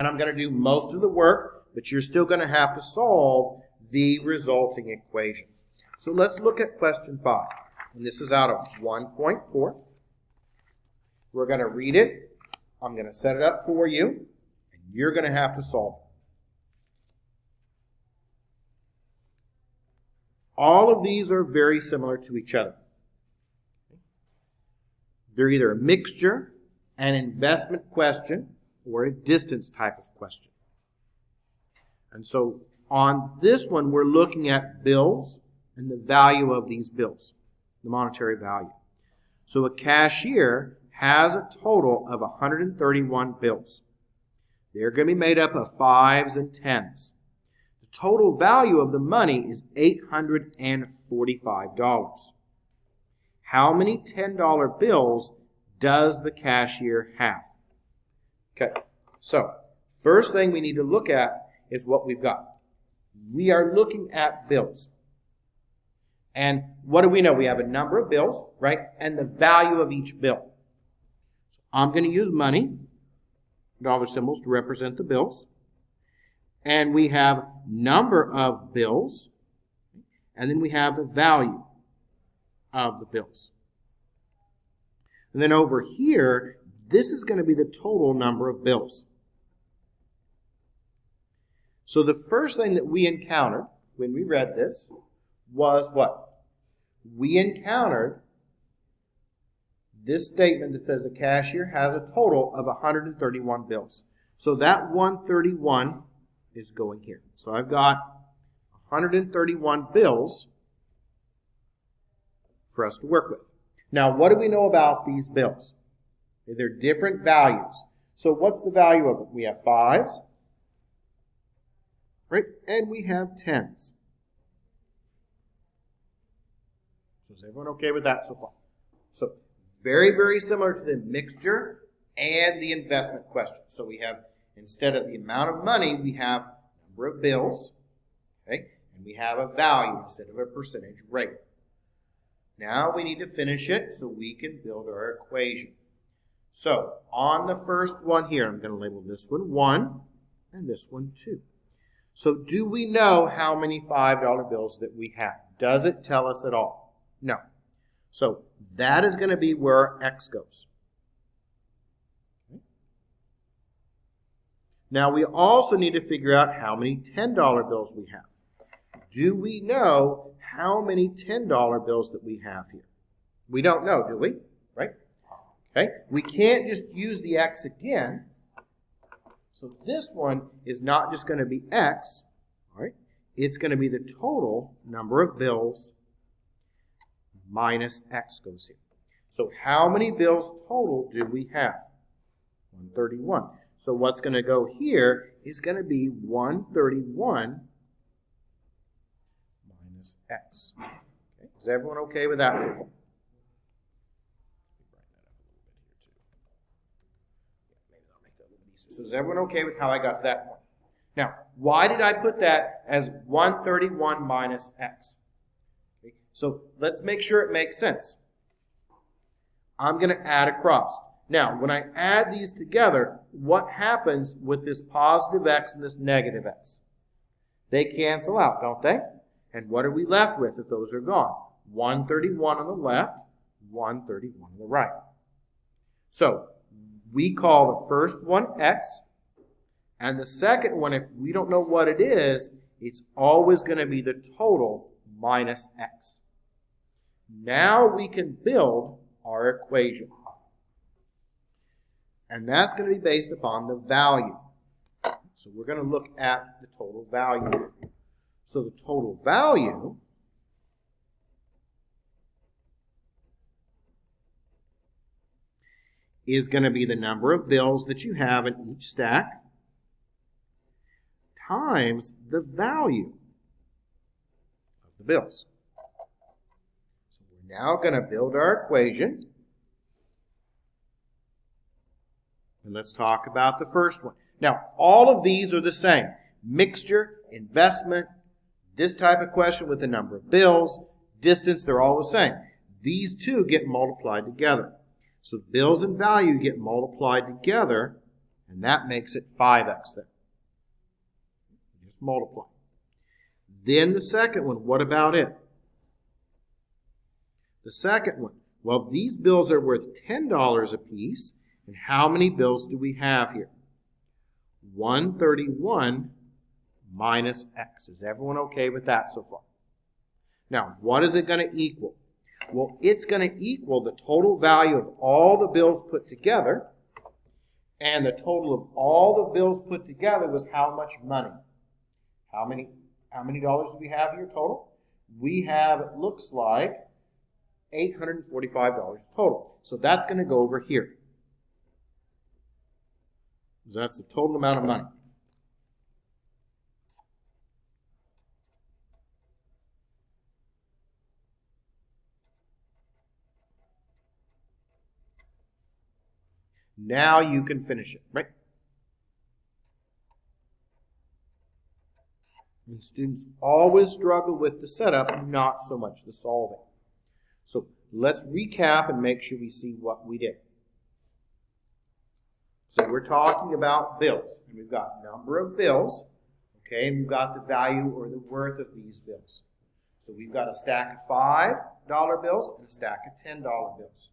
And I'm going to do most of the work, but you're still going to have to solve the resulting equation. So let's look at question 5. And this is out of 1.4. We're going to read it. I'm going to set it up for you, and you're going to have to solve it. All of these are very similar to each other. They're either a mixture, an investment question, or a distance type of question. And so on this one, we're looking at bills and the value of these bills, the monetary value. So a cashier has a total of 131 bills. They're going to be made up of 5s and 10s. The total value of the money is $845. How many $10 bills does the cashier have? Okay, so first thing we need to look at is what we've got. We are looking at bills. And what do we know? We have a number of bills, right? And the value of each bill. So I'm going to use money, dollar symbols, to represent the bills. And we have number of bills. And then we have the value of the bills. And then over here, this is going to be the total number of bills. So the first thing that we encountered when we read this was what? We encountered this statement that says a cashier has a total of 131 bills. So that 131 is going here. So I've got 131 bills for us to work with. Now, what do we know about these bills? They're different values. So what's the value of them? We have 5s, right? And we have 10s. So is everyone okay with that so far? So very, very similar to the mixture and the investment question. So we have, instead of the amount of money, we have number of bills, okay? And we have a value instead of a percentage rate. Now we need to finish it so we can build our equation. So on the first one here, I'm going to label this one 1 and this one 2. So do we know how many $5 bills that we have? Does it tell us at all? No. So that is going to be where X goes. Okay. Now we also need to figure out how many $10 bills we have. Do we know how many $10 bills that we have here? We don't know, do we? Right? Okay. We can't just use the X again. So this one is not just going to be X. All right. It's going to be the total number of bills minus X goes here. So how many bills total do we have? 131. So what's going to go here is going to be 131 minus X. Okay. Is everyone okay with that so far? So is everyone okay with how I got to that point? Now, why did I put that as 131 minus X? Okay. So let's make sure it makes sense. I'm going to add across. Now, when I add these together, what happens with this positive X and this negative X? They cancel out, don't they? And what are we left with if those are gone? 131 on the left, 131 on the right. So we call the first one X, and the second one, if we don't know what it is, it's always going to be the total minus X. Now we can build our equation. And that's going to be based upon the value. So we're going to look at the total value. So the total value is going to be the number of bills that you have in each stack times the value of the bills. So we're now going to build our equation. And let's talk about the first one. Now, all of these are the same. Mixture, investment, this type of question with the number of bills, distance, they're all the same. These two get multiplied together. So bills and value get multiplied together, and that makes it 5x then. Just multiply. Then the second one, what about it? The second one, well, these bills are worth $10 a piece, and how many bills do we have here? 131 minus x. Is everyone okay with that so far? Now, what is it going to equal? Well, it's going to equal the total value of all the bills put together, and the total of all the bills put together was how much money? How many dollars do we have here total? We have, it looks like, $845 total. So that's going to go over here. So that's the total amount of money. Now you can finish it, right? And students always struggle with the setup, not so much the solving. So let's recap and make sure we see what we did. So we're talking about bills, and we've got number of bills, okay, and we've got the value or the worth of these bills. So we've got a stack of $5 bills and a stack of $10 bills.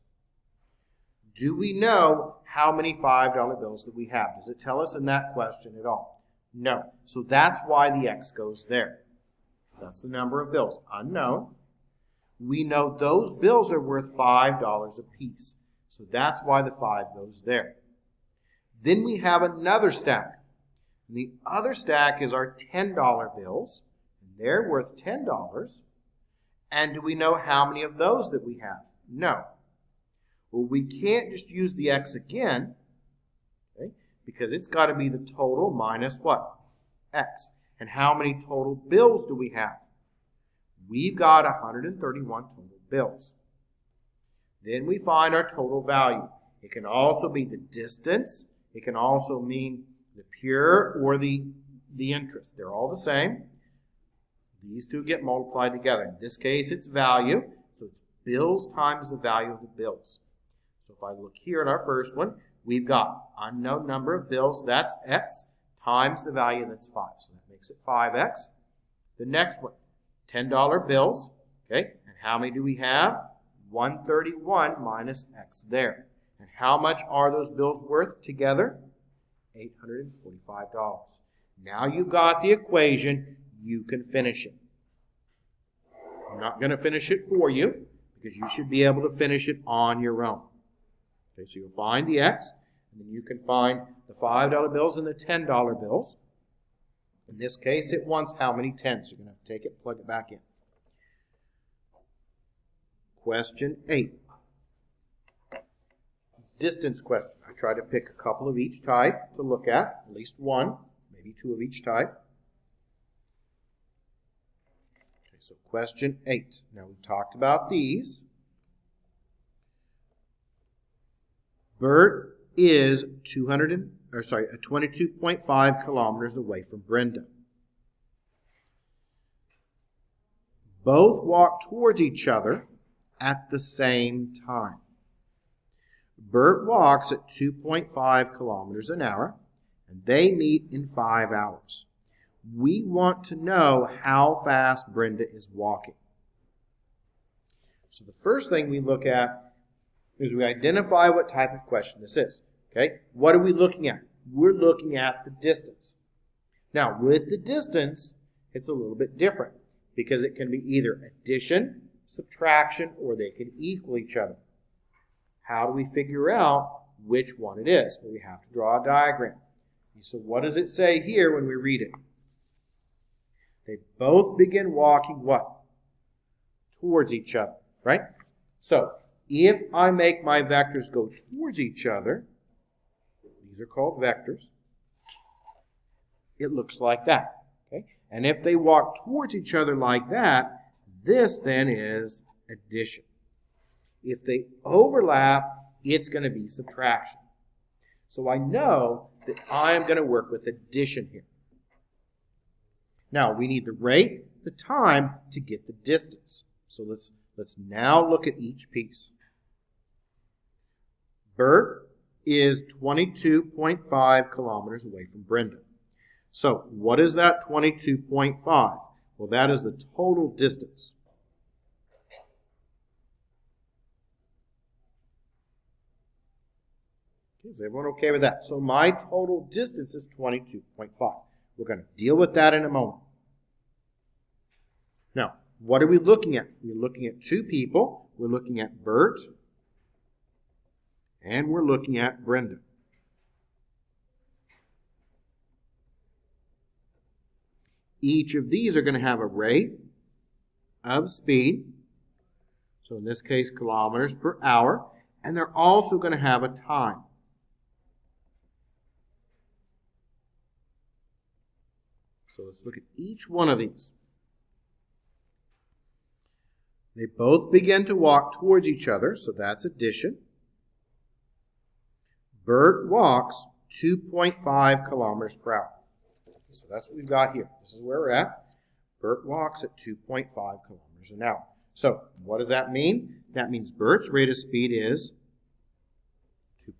Do we know how many $5 bills that we have? Does it tell us in that question at all? No. So that's why the X goes there. That's the number of bills. Unknown. We know those bills are worth $5 a piece. So that's why the 5 goes there. Then we have another stack. And the other stack is our $10 bills. And they're worth $10. And do we know how many of those that we have? No. Well, we can't just use the X again, okay, because it's got to be the total minus what? X. And how many total bills do we have? We've got 131 total bills. Then we find our total value. It can also be the distance. It can also mean the pure or the interest. They're all the same. These two get multiplied together. In this case, it's value. So it's bills times the value of the bills. So if I look here at our first one, we've got unknown number of bills, that's x, times the value, that's 5. So that makes it 5x. The next one, $10 bills, okay, and how many do we have? 131 minus x there. And how much are those bills worth together? $845. Now you've got the equation, you can finish it. I'm not going to finish it for you because you should be able to finish it on your own. Okay, so you'll find the x, and then you can find the $5 bills and the $10 bills. In this case, it wants how many tens? You're going to have to take it, plug it back in. Question 8. Distance question. I try to pick a couple of each type to look at least one, maybe 2 of each type. Okay, so question 8. Now we talked about these. Bert is 22.5 kilometers away from Brenda. Both walk towards each other at the same time. Bert walks at 2.5 kilometers an hour, and they meet in 5 hours. We want to know how fast Brenda is walking. So the first thing we look at is we identify what type of question this is. Okay? What are we looking at? We're looking at the distance. Now, with the distance, it's a little bit different because it can be either addition, subtraction, or they can equal each other. How do we figure out which one it is? Well, we have to draw a diagram. So what does it say here when we read it? They both begin walking what? Towards each other, right? So if I make my vectors go towards each other, these are called vectors, it looks like that. Okay? And if they walk towards each other like that, this then is addition. If they overlap, it's going to be subtraction. So I know that I'm going to work with addition here. Now, we need the rate, the time, to get the distance. So let's now look at each piece. Bert is 22.5 kilometers away from Brenda. So what is that 22.5? Well, that is the total distance. Is everyone okay with that? So my total distance is 22.5. We're going to deal with that in a moment. Now, what are we looking at? We're looking at two people. We're looking at Bert and we're looking at Brenda. Each of these are going to have a rate of speed. So in this case, kilometers per hour. And they're also going to have a time. So let's look at each one of these. They both begin to walk towards each other, so that's addition. Bert walks 2.5 kilometers per hour. So that's what we've got here. This is where we're at. Bert walks at 2.5 kilometers an hour. So what does that mean? That means Bert's rate of speed is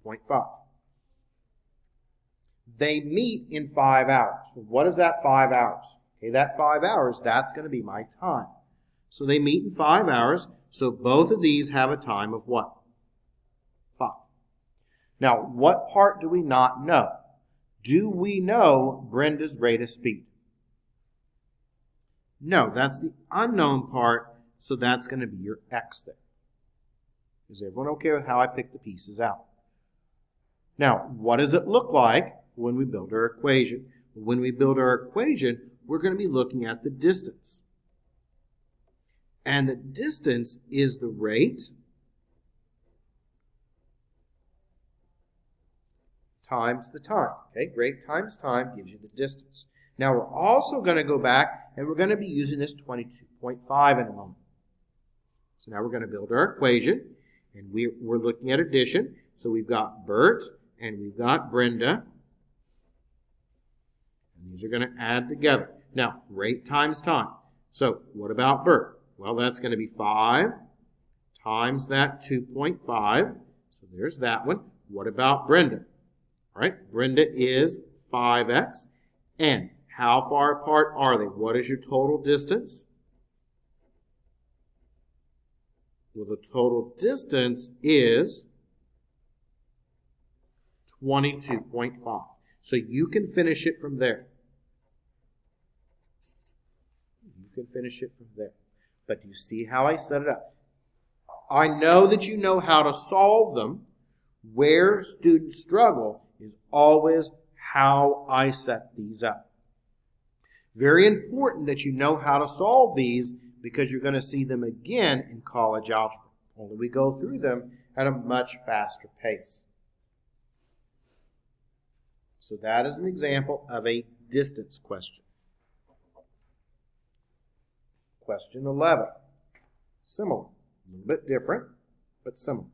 2.5. They meet in 5 hours. What is that 5 hours? Okay, that 5 hours, that's going to be my time. So they meet in 5 hours, so both of these have a time of what? 5. Now, what part do we not know? Do we know Brenda's rate of speed? No, that's the unknown part, so that's going to be your X there. Is everyone okay with how I pick the pieces out? Now, what does it look like when we build our equation? When we build our equation, we're going to be looking at the distance. And the distance is the rate times the time. Okay, rate times time gives you the distance. Now we're also going to go back and we're going to be using this 22.5 in a moment. So now we're going to build our equation and we're looking at addition. So we've got Bert and we've got Brenda. And these are going to add together. Now, rate times time. So what about Bert? Well, that's going to be 5 times that 2.5. So there's that one. What about Brenda? All right, Brenda is 5x. And how far apart are they? What is your total distance? Well, the total distance is 22.5. So you can finish it from there. You can finish it from there. But do you see how I set it up? I know that you know how to solve them. Where students struggle is always how I set these up. Very important that you know how to solve these because you're going to see them again in college algebra. Only we go through them at a much faster pace. So that is an example of a distance question. Question 11. Similar. A little bit different, but similar.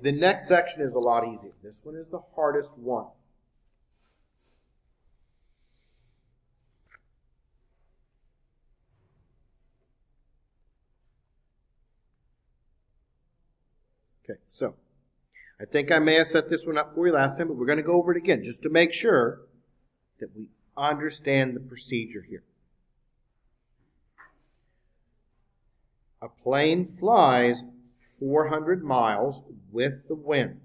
The next section is a lot easier. This one is the hardest one. Okay, so I think I may have set this one up for you last time, but we're going to go over it again just to make sure that we understand the procedure here. A plane flies 400 miles with the wind.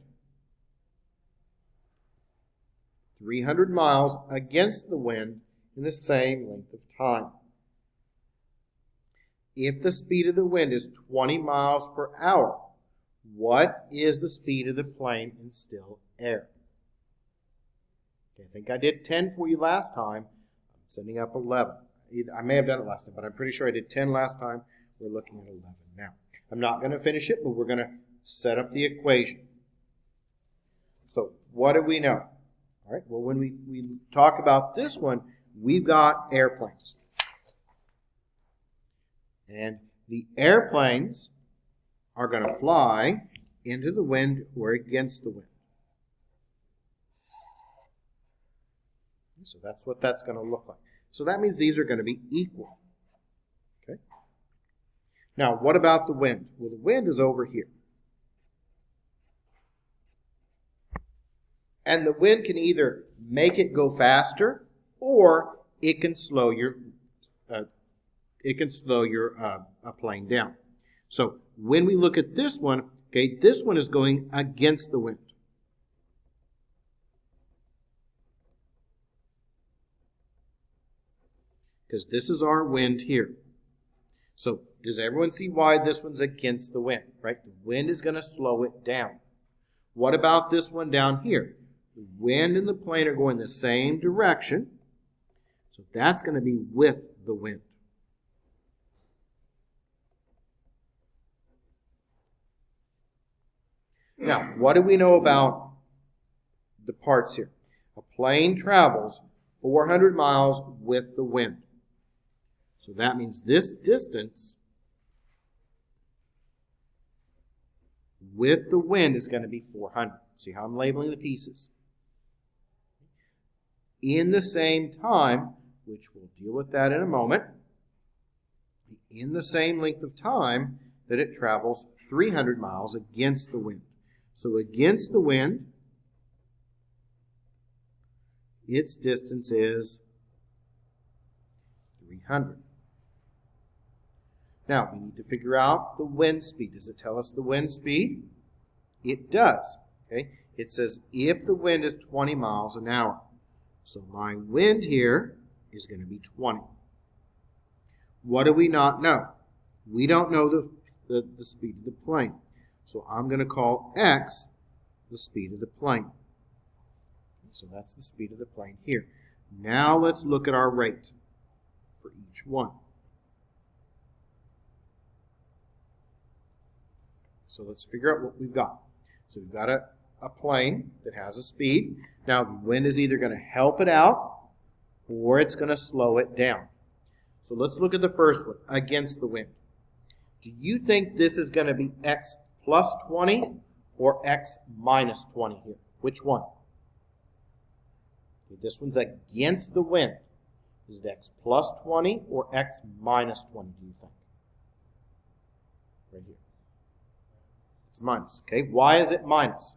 300 miles against the wind in the same length of time. If the speed of the wind is 20 miles per hour, what is the speed of the plane in still air? Okay, I think I did 10 for you last time. I'm setting up 11. I may have done it last time, but I'm pretty sure I did 10 last time. We're looking at 11 now. I'm not going to finish it, but we're going to set up the equation. So what do we know? All right, well, when we talk about this one, we've got airplanes. And the airplanes are going to fly into the wind or against the wind. So that's what that's going to look like. So that means these are going to be equal. Okay. Now, what about the wind? Well, the wind is over here. And the wind can either make it go faster or it can slow your plane down. So when we look at this one, okay, this one is going against the wind. Because this is our wind here. So does everyone see why this one's against the wind, right? The wind is going to slow it down. What about this one down here? The wind and the plane are going the same direction. So that's going to be with the wind. Now, what do we know about the parts here? A plane travels 400 miles with the wind. So that means this distance with the wind is going to be 400. See how I'm labeling the pieces? In the same time, which we'll deal with that in a moment, in the same length of time that it travels 300 miles against the wind. So against the wind, its distance is 300. Now, we need to figure out the wind speed. Does it tell us the wind speed? It does. Okay? It says if the wind is 20 miles an hour. So my wind here is going to be 20. What do we not know? We don't know the speed of the plane. So I'm going to call x the speed of the plane. So that's the speed of the plane here. Now let's look at our rate for each one. So let's figure out what we've got. So we've got a plane that has a speed. Now the wind is either going to help it out or it's going to slow it down. So let's look at the first one, against the wind. Do you think this is going to be x plus 20 or x minus 20 here? Which one? Okay, this one's against the wind. Is it x plus 20 or x minus 20, do you think? Right here. It's minus. Okay, why is it minus?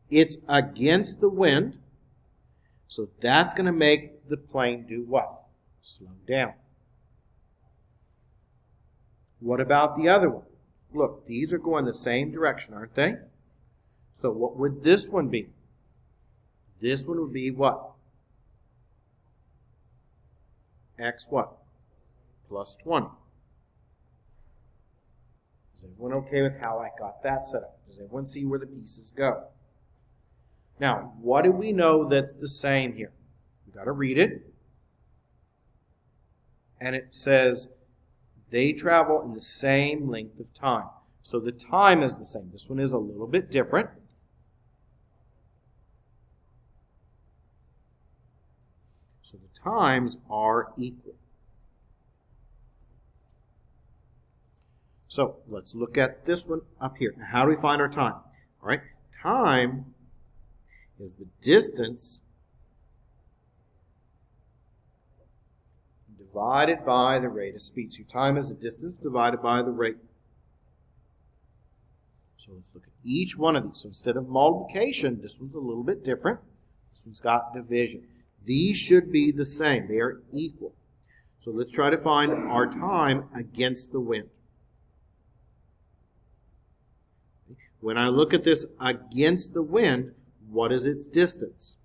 It's against the wind, so that's going to make the plane do what? Slow down. What about the other one? Look, these are going the same direction, aren't they? So what would this one be? This one would be what? X what? Plus 20. Is everyone okay with how I got that set up? Does everyone see where the pieces go? Now, what do we know that's the same here? We've got to read it. And it says they travel in the same length of time. So the time is the same. This one is a little bit different. So the times are equal. So let's look at this one up here. Now, how do we find our time? All right, time is the distance divided by the rate of speed. So time is the distance divided by the rate. So let's look at each one of these. So instead of multiplication, this one's a little bit different. This one's got division. These should be the same. They are equal. So let's try to find our time against the wind. When I look at this against the wind, what is its distance?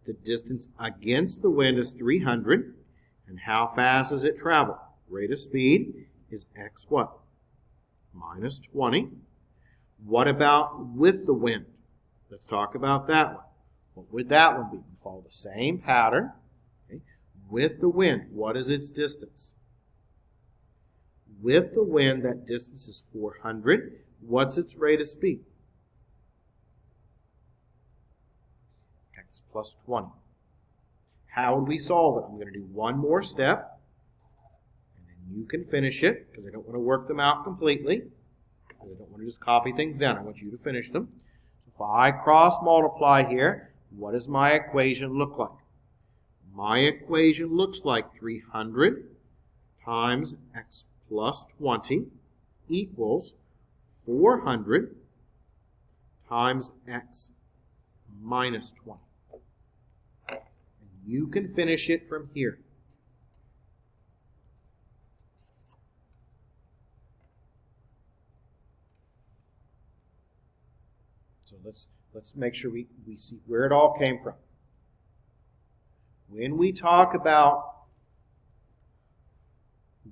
The distance against the wind is 300. And how fast does it travel? Rate of speed is x what? Minus 20. What about with the wind? Let's talk about that one. What would that one be? We follow the same pattern. Okay. With the wind, what is its distance? With the wind, that distance is 400. What's its rate of speed? X plus 20. How would we solve it? I'm going to do one more step, and then you can finish it, because I don't want to work them out completely. I don't want to just copy things down. I want you to finish them. If I cross multiply here, what does my equation look like? My equation looks like 300 times x plus 20 equals 400 times x minus 20. And you can finish it from here. So let's make sure we see where it all came from. When we talk about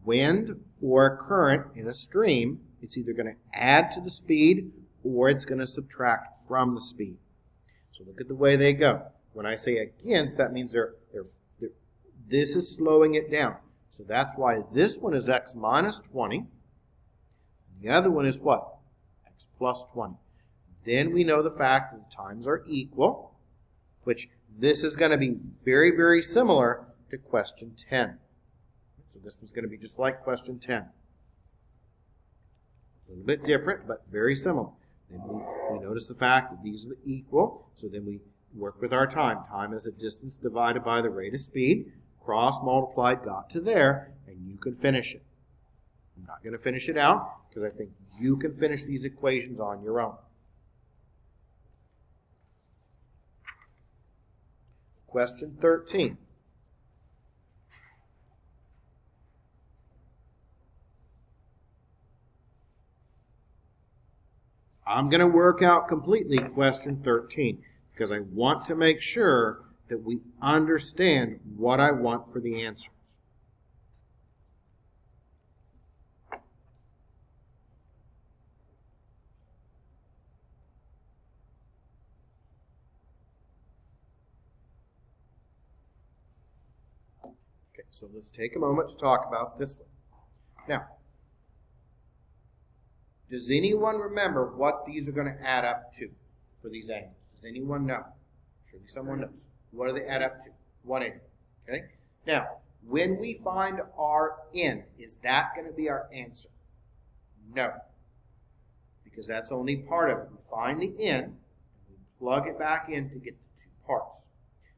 wind or current in a stream, it's either going to add to the speed or it's going to subtract from the speed. So look at the way they go. When I say against, that means this is slowing it down. So that's why this one is x minus 20. And the other one is what? X plus 20. Then we know the fact that the times are equal, which this is going to be very, very similar to question 10. So this was going to be just like question 10. A little bit different, but very similar. Then we notice the fact that these are equal, so then we work with our time. Time is a distance divided by the rate of speed. Cross multiplied got to there, and you can finish it. I'm not going to finish it out because I think you can finish these equations on your own. Question 13. I'm going to work out completely question 13 because I want to make sure that we understand what I want for the answers. Okay, so let's take a moment to talk about this one. Now, does anyone remember what these are going to add up to for these angles? Does anyone know? Surely someone knows. What do they add up to? 180. Okay? Now, when we find our n, is that going to be our answer? No. Because that's only part of it. We find the n, and we plug it back in to get the two parts.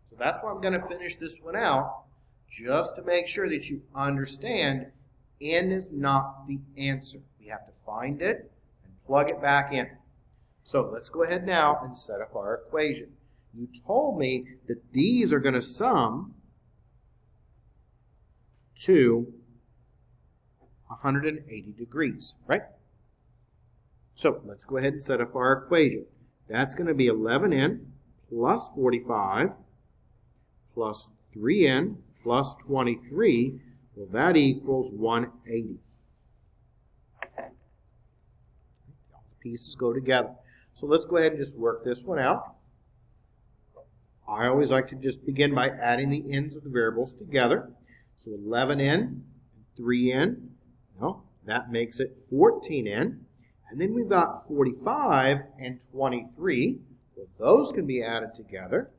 So that's why I'm going to finish this one out, just to make sure that you understand n is not the answer. We have to find it and plug it back in. So let's go ahead now and set up our equation. You told me that these are going to sum to 180 degrees, right? So let's go ahead and set up our equation. That's going to be 11n plus 45 plus 3n plus 23. Well, that equals 180. All the pieces go together. So let's go ahead and just work this one out. I always like to just begin by adding the n's of the variables together. So 11n and 3n, well, that makes it 14n. And then we've got 45 and 23. Well, those can be added together.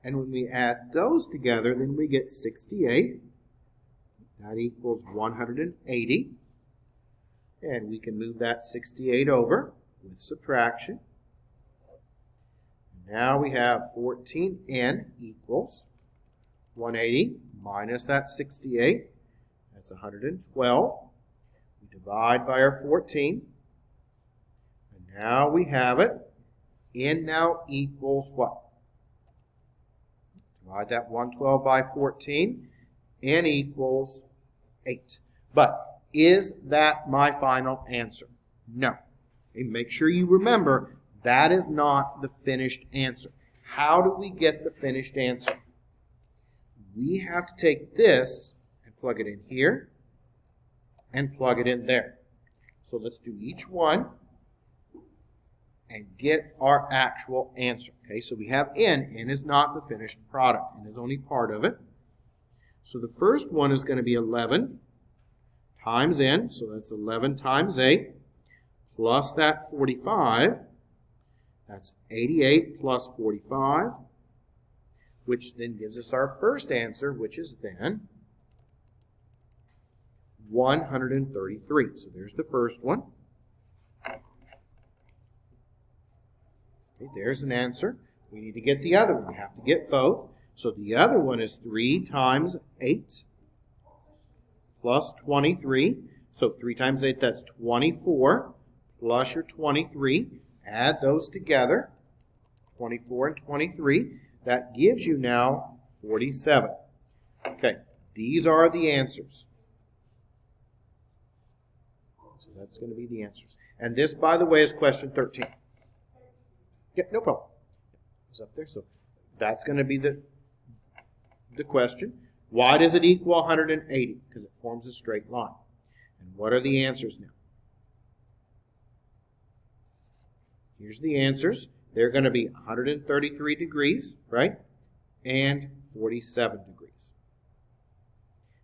And when we add those together, then we get 68. That equals 180. And we can move that 68 over with subtraction. Now we have 14n equals 180 minus that 68. That's 112. We divide by our 14. And now we have it. N now equals what? Divide that 112 by 14. N equals 8. But is that my final answer? No. Okay, make sure you remember that is not the finished answer. How do we get the finished answer? We have to take this and plug it in here and plug it in there. So let's do each one and get our actual answer. Okay, so we have n. N is not the finished product. N is only part of it. So the first one is going to be 11 times n. So that's 11 times 8 plus that 45. That's 88 plus 45, which then gives us our first answer, which is then 133. So there's the first one. Okay, there's an answer. We need to get the other one. We have to get both. So the other one is 3 times 8 plus 23. So 3 times 8, that's 24, plus your 23. Add those together, 24 and 23. That gives you now 47. Okay, these are the answers. So that's going to be the answers. And this, by the way, is question 13. Yeah, no problem. It's up there. So that's going to be the question. Why does it equal 180? Because it forms a straight line. And what are the answers now? Here's the answers. They're going to be 133 degrees, right? And 47 degrees.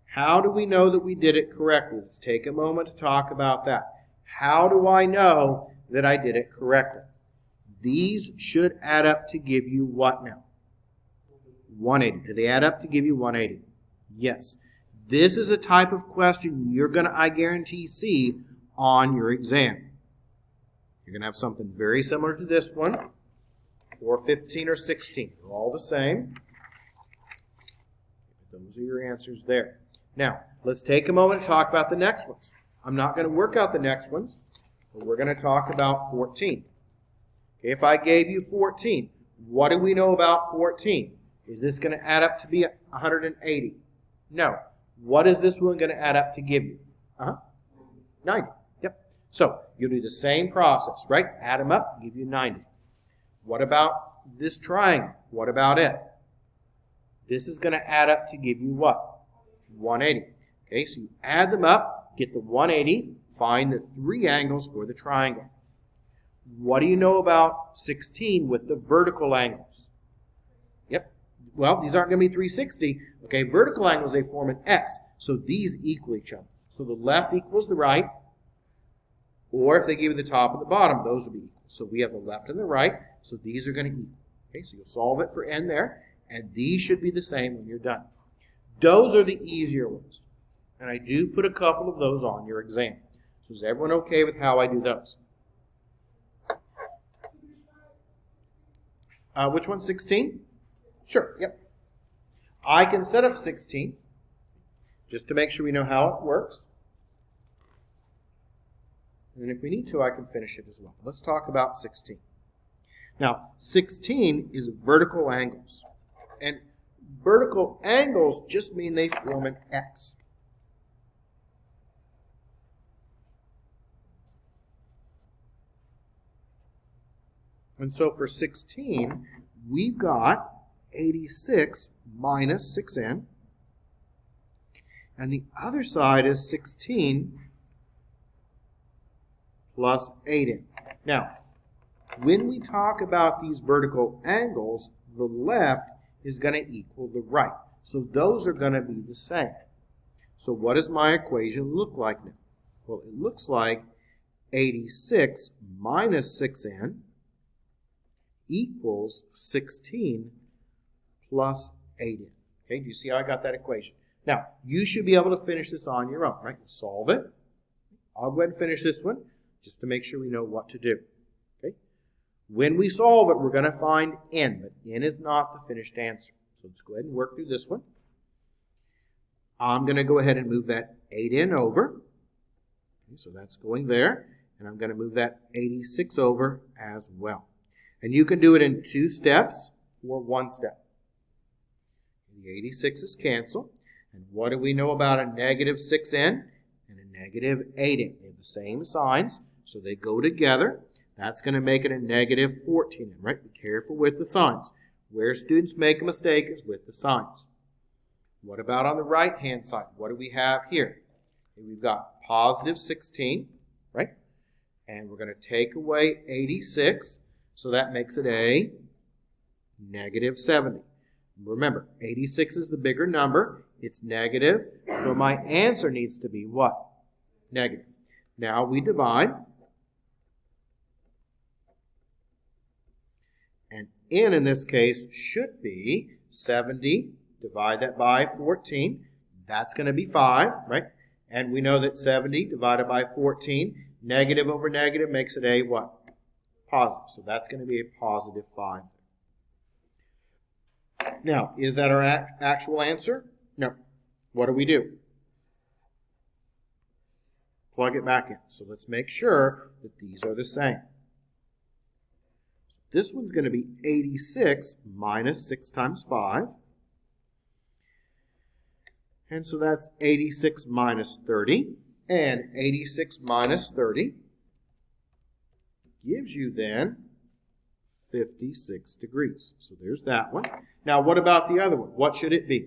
How do we know that we did it correctly? Let's take a moment to talk about that. How do I know that I did it correctly? These should add up to give you what now? 180. Do they add up to give you 180? Yes. This is a type of question you're going to, I guarantee, see on your exam. You're going to have something very similar to this one, or 15 or 16. They're all the same. Those are your answers there. Now, let's take a moment to talk about the next ones. I'm not going to work out the next ones, but we're going to talk about 14. Okay, if I gave you 14, what do we know about 14? Is this going to add up to be 180? No. What is this one going to add up to give you? 90. Yep. So you'll do the same process, right? Add them up, give you 90. What about this triangle? What about it? This is going to add up to give you what? 180. Okay, so you add them up, get the 180, find the 3 angles for the triangle. What do you know about 16 with the vertical angles? Yep. Well, these aren't going to be 360. Okay, vertical angles, they form an X. So these equal each other. So the left equals the right. Or if they give you the top and the bottom, those will be equal. So we have the left and the right. So these are going to equal. Okay, so you'll solve it for n there. And these should be the same when you're done. Those are the easier ones. And I do put a couple of those on your exam. So is everyone okay with how I do those? Which one's 16? Sure, yep. I can set up 16 just to make sure we know how it works. And if we need to, I can finish it as well. Let's talk about 16. Now, 16 is vertical angles. And vertical angles just mean they form an X. And so for 16, we've got 86 minus 6n. And the other side is 16 plus 8n. Now, when we talk about these vertical angles, the left is going to equal the right. So those are going to be the same. So what does my equation look like now? Well, it looks like 86 minus 6n equals 16 plus 8n. Okay, do you see how I got that equation? Now, you should be able to finish this on your own, right? Solve it. I'll go ahead and finish this one just to make sure we know what to do. Okay? When we solve it, we're going to find n, but n is not the finished answer. So let's go ahead and work through this one. I'm going to go ahead and move that 8n over. Okay, so that's going there. And I'm going to move that 86 over as well. And you can do it in 2 steps or 1 step. The 86's cancel. And what do we know about a negative 6n and a negative 8n? They have the same signs, so they go together. That's going to make it a negative 14n, right? Be careful with the signs. Where students make a mistake is with the signs. What about on the right-hand side? What do we have here? Okay, we've got positive 16, right? And we're going to take away 86, so that makes it a negative 70. Remember, 86 is the bigger number. It's negative, so my answer needs to be what? Negative. Now we divide. And n in this case should be 70. Divide that by 14. That's going to be 5, right? And we know that 70 divided by 14, negative over negative makes it a what? Positive. So that's going to be a positive 5. Now, is that our actual answer? No. What do? plug it back in. So let's make sure that these are the same. This one's going to be 86 minus 6 times 5. And so that's 86 minus 30. And 86 minus 30 gives you then 56 degrees. So there's that one. Now what about the other one? What should it be?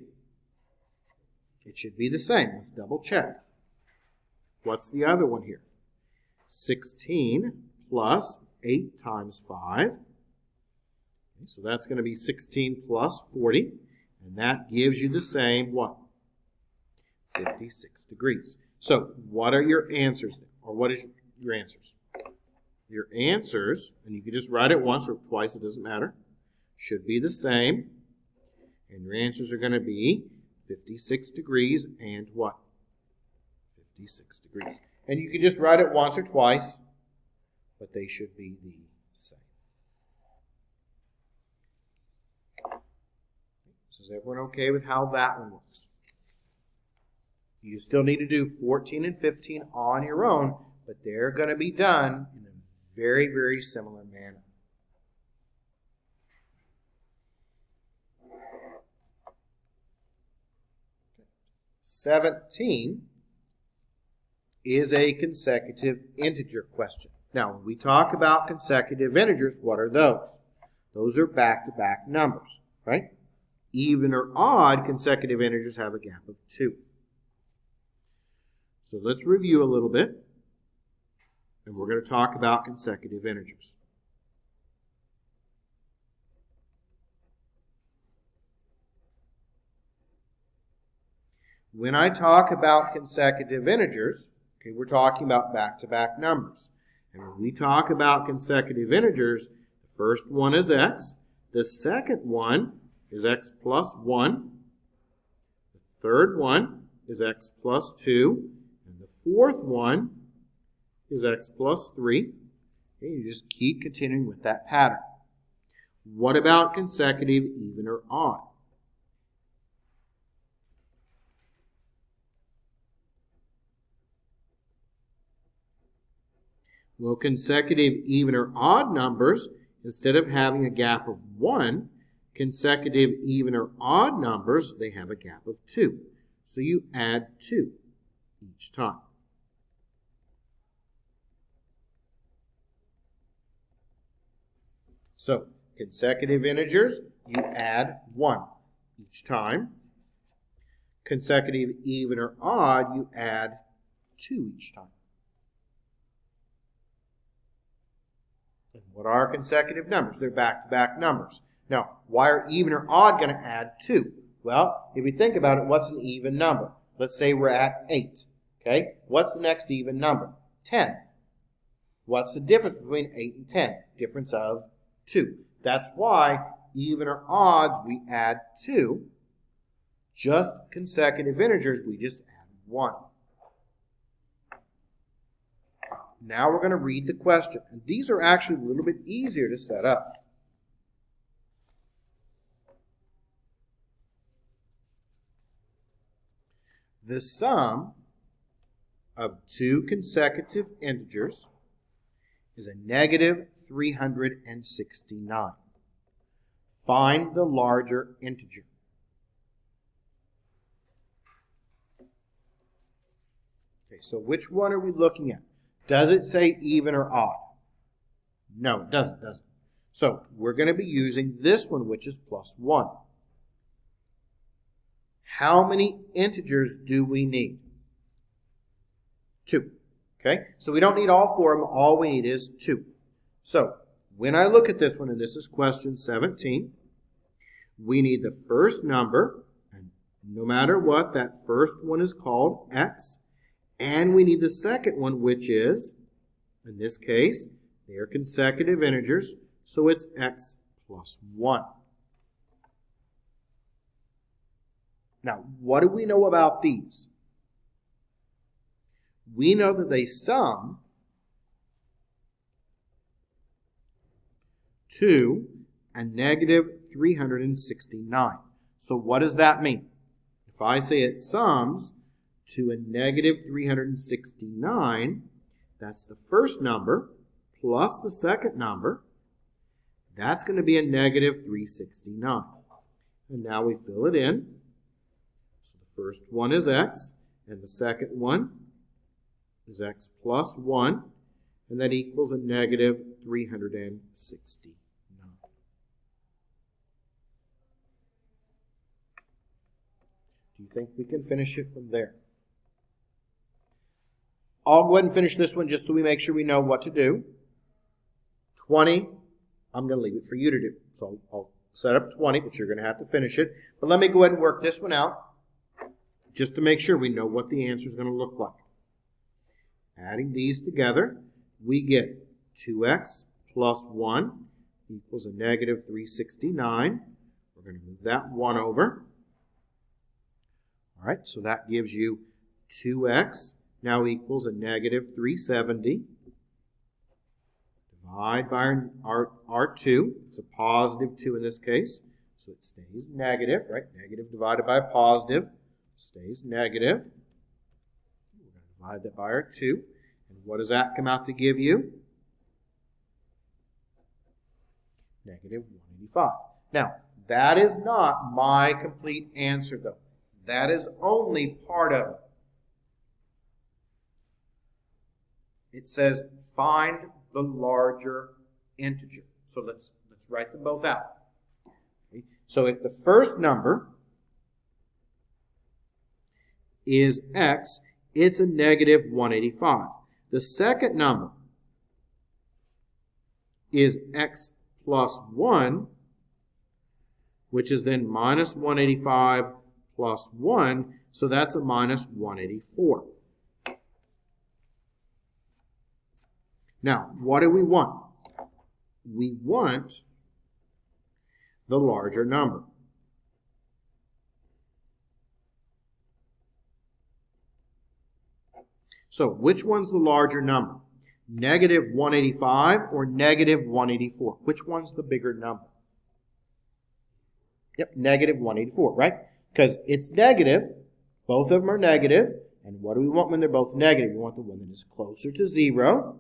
It should be the same. Let's double check. What's the other one here? 16 plus 8 times 5. Okay, so that's going to be 16 plus 40. And that gives you the same what? 56 degrees. So what are your answers? Or what is your answers? Your answers, and you can just write it once or twice, it doesn't matter, should be the same. And your answers are going to be 56 degrees and what? 56 degrees. And you can just write it once or twice, but they should be the same. So is everyone okay with how that one works? You still need to do 14 and 15 on your own, but they're going to be done in a very, very similar manner. Okay. 17 is a consecutive integer question. Now, when we talk about consecutive integers, what are those? Those are back-to-back numbers, right? Even or odd consecutive integers have a gap of 2. So let's review a little bit, and we're going to talk about consecutive integers. When I talk about consecutive integers, okay, we're talking about back-to-back numbers. And when we talk about consecutive integers, the first one is x, the second one is x plus 1, the third one is x plus 2, and the fourth one is x plus 3. Okay, you just keep continuing with that pattern. What about consecutive even or odd? Well, consecutive even or odd numbers, instead of having a gap of 1, consecutive even or odd numbers, they have a gap of 2. So you add 2 each time. So, consecutive integers, you add 1 each time. Consecutive even or odd, you add 2 each time. And what are consecutive numbers? They're back-to-back numbers. Now, why are even or odd going to add 2? Well, if we think about it, what's an even number? Let's say we're at 8. Okay? What's the next even number? 10. What's the difference between 8 and 10? Difference of 2. That's why even or odds we add 2. Just consecutive integers we just add 1. Now we're going to read the question. And these are actually a little bit easier to set up. The sum of 2 consecutive integers is a negative 369. Find the larger integer. Okay, so which one are we looking at? Does it say even or odd? No, it doesn't, does it? So we're going to be using this one, which is plus 1. How many integers do we need? 2. Okay, so we don't need all 4 of them. All we need is 2. So when I look at this one, and this is question 17, we need the first number, and no matter what, that first one is called x, and we need the second one, which is, in this case, they are consecutive integers, so it's x plus 1. Now, what do we know about these? We know that they sum to a negative 369. So what does that mean? If I say it sums to a negative 369. That's the first number plus the second number. That's going to be a negative 369. And now we fill it in. So the first one is x, and the second one is x plus 1, and that equals a negative 369. Do you think we can finish it from there? I'll go ahead and finish this one just so we make sure we know what to do. 20, I'm going to leave it for you to do. So I'll set up 20, but you're going to have to finish it. But let me go ahead and work this one out just to make sure we know what the answer is going to look like. Adding these together, we get 2x plus 1 equals a negative 369. We're going to move that 1 over. All right, so that gives you 2x now equals a negative 370. Divide by our 2. It's a positive 2 in this case, so it stays negative, right? Negative divided by a positive stays negative. We're going to divide that by our 2. And what does that come out to give you? Negative 185. Now, that is not my complete answer, though. That is only part of it. It says find the larger integer. So let's write them both out. Okay. So if the first number is x, it's a negative 185. The second number is x plus 1, which is then minus 185 plus 1, so that's a minus 184. Now, what do we want? We want the larger number. So, which one's the larger number? Negative 185 or negative 184? Which one's the bigger number? Yep, negative 184, right? Because it's negative. Both of them are negative. And what do we want when they're both negative? We want the one that is closer to 0.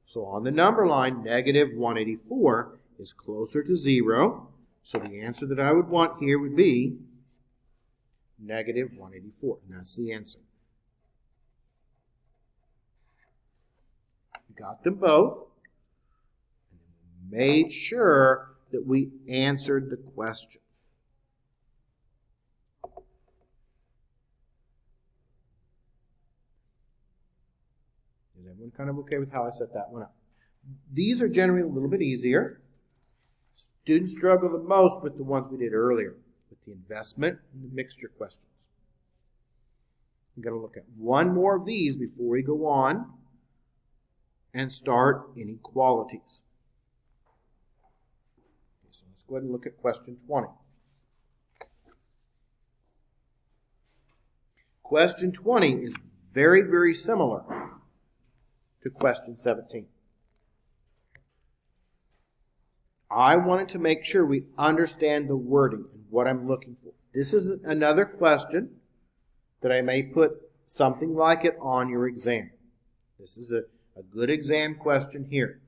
So on the number line, negative 184 is closer to 0. So the answer that I would want here would be negative 184. And that's the answer. We got them both. And made sure that we answered the question. Is everyone kind of okay with how I set that one up? These are generally a little bit easier. Students struggle the most with the ones we did earlier, with the investment and the mixture questions. We're going to look at one more of these before we go on and start inequalities. Okay, so let's go ahead and look at question 20. Question 20 is very, very similar to question 17. I wanted to make sure we understand the wording and what I'm looking for. This is another question that I may put something like it on your exam. This is a good exam question here.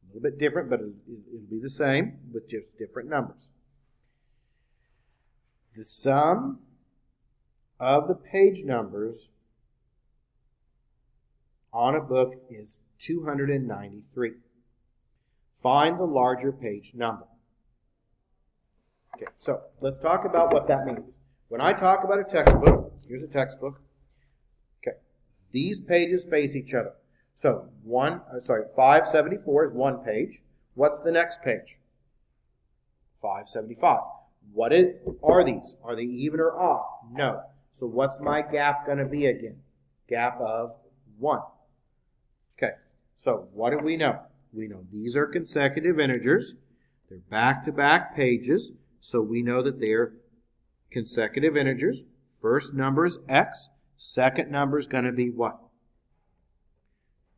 A little bit different, but it'll be the same with just different numbers. The sum of the page numbers on a book is 293. Find the larger page number. Okay, so let's talk about what that means. When I talk about a textbook, here's a textbook. Okay, these pages face each other. So 574 is one page. What's the next page? 575. What are these? Are they even or odd? No. So what's my gap going to be again? Gap of 1. Okay, so what do we know? We know these are consecutive integers. They're back-to-back pages, so we know that they're consecutive integers. First number is x. Second number is going to be what?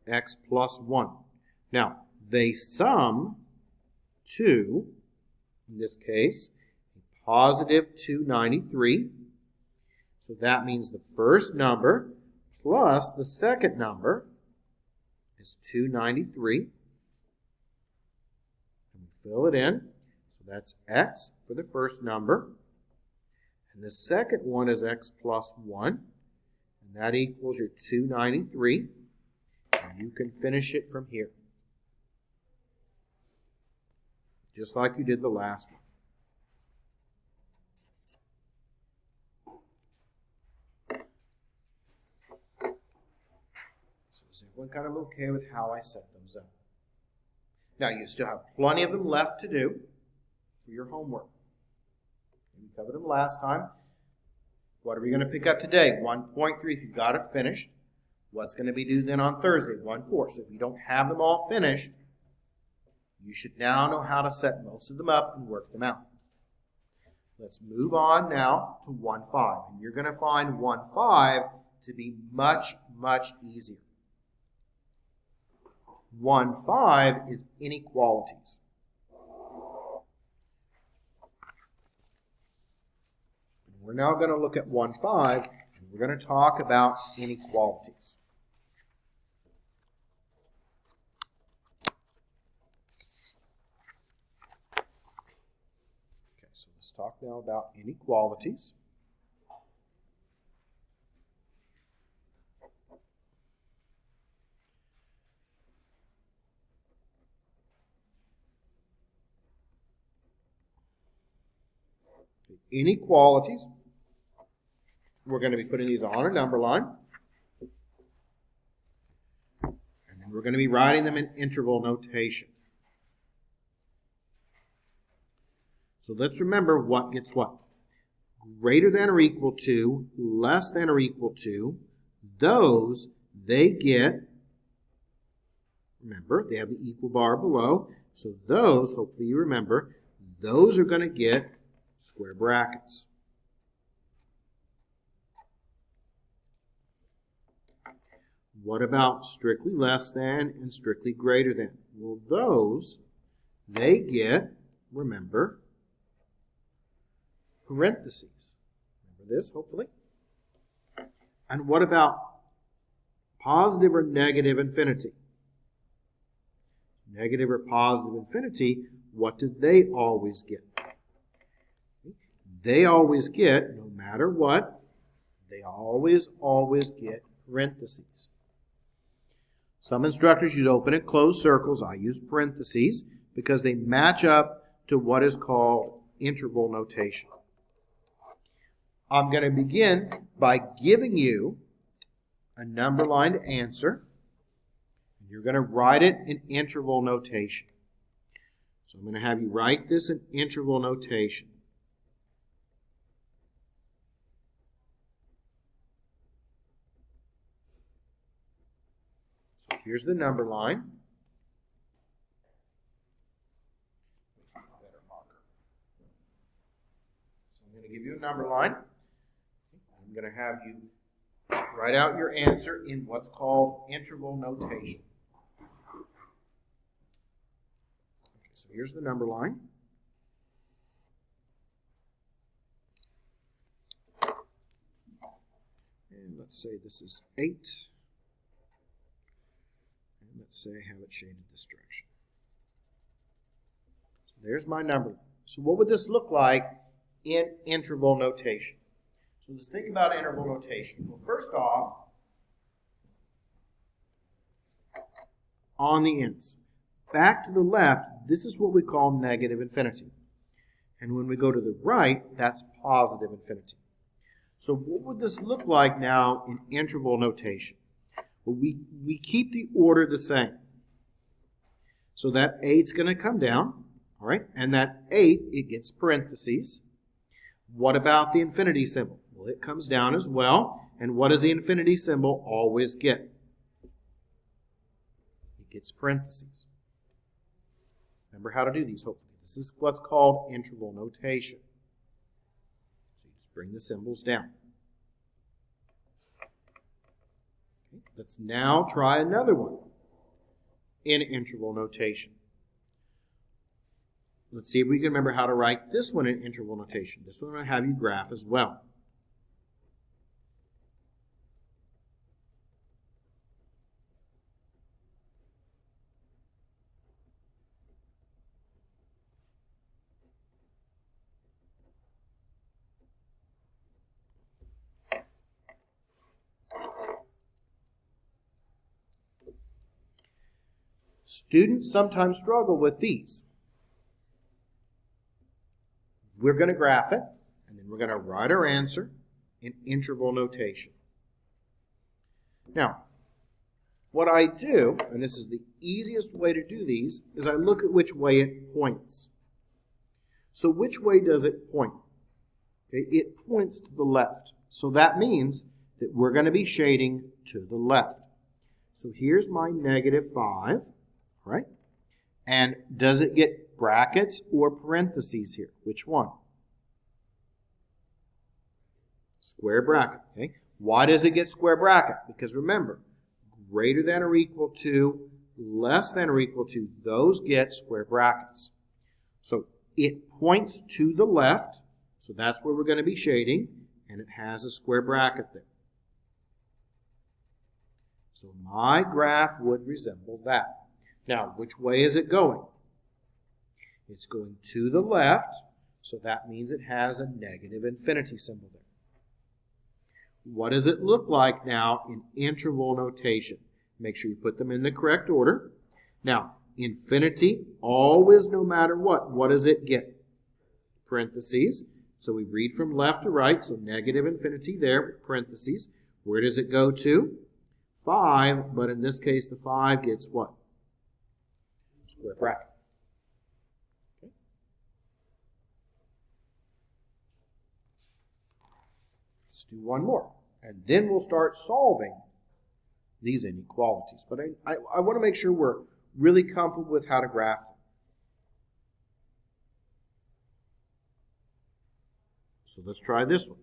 X plus 1. Now, they sum to, in this case, positive 293. So that means the first number plus the second number is 293. And we fill it in. So that's x for the first number. And the second one is x plus 1. And that equals your 293. And you can finish it from here. Just like you did the last one. So is everyone kind of okay with how I set those up? Now you still have plenty of them left to do for your homework. We covered them last time. What are we going to pick up today? 1.3 if you've got it finished. What's going to be due then on Thursday? 1.4. So if you don't have them all finished, you should now know how to set most of them up and work them out. Let's move on now to 1.5. And you're going to find 1.5 to be much, much easier. 1.5 is inequalities. We're now going to look at 1.5, and we're going to talk about inequalities. Okay, so let's talk now about inequalities. Inequalities, we're going to be putting these on a number line. And then we're going to be writing them in interval notation. So let's remember what gets what. Greater than or equal to, less than or equal to, those they get, remember, they have the equal bar below. So those, hopefully you remember, those are going to get square brackets. What about strictly less than and strictly greater than? Well, those, they get, remember, parentheses. Remember this, hopefully? And what about positive or negative infinity? Negative or positive infinity, what do they always get? They always get, no matter what, they always get parentheses. Some instructors use open and closed circles. I use parentheses because they match up to what is called interval notation. I'm going to begin by giving you a number-lined answer. You're going to write it in interval notation. So I'm going to have you write this in interval notation. So here's the number line. So I'm going to give you a number line. I'm going to have you write out your answer in what's called interval notation. Okay, so here's the number line. And let's say this is 8. And let's say I have it shaded this direction. So there's my number line. So what would this look like in interval notation? So let's think about interval notation. Well, first off, on the ends. Back to the left, this is what we call negative infinity. And when we go to the right, that's positive infinity. So what would this look like now in interval notation? Well, we keep the order the same. So that 8's going to come down, all right? And that 8, it gets parentheses. What about the infinity symbol? Well, it comes down as well. And what does the infinity symbol always get? It gets parentheses. Remember how to do these, hopefully. This is what's called interval notation. So you just bring the symbols down. Okay, let's now try another one in interval notation. Let's see if we can remember how to write this one in interval notation. This one I have you graph as well. Students sometimes struggle with these. We're going to graph it, and then we're going to write our answer in interval notation. Now, what I do, and this is the easiest way to do these, is I look at which way it points. So which way does it point? Okay, it points to the left. So that means that we're going to be shading to the left. So here's my -5, right? And does it get brackets or parentheses here? Which one? Square bracket, okay? Why does it get square bracket? Because remember, greater than or equal to, less than or equal to, those get square brackets. So it points to the left, so that's where we're going to be shading, and it has a square bracket there. So my graph would resemble that. Now, which way is it going? It's going to the left, so that means it has a negative infinity symbol there. What does it look like now in interval notation? Make sure you put them in the correct order. Now, infinity, always, no matter what does it get? Parentheses. So we read from left to right, so negative infinity there, parentheses. Where does it go to? 5, but in this case, the 5 gets what? Square bracket. Okay. Let's do one more, and then we'll start solving these inequalities. But I want to make sure we're really comfortable with how to graph them. So let's try this one.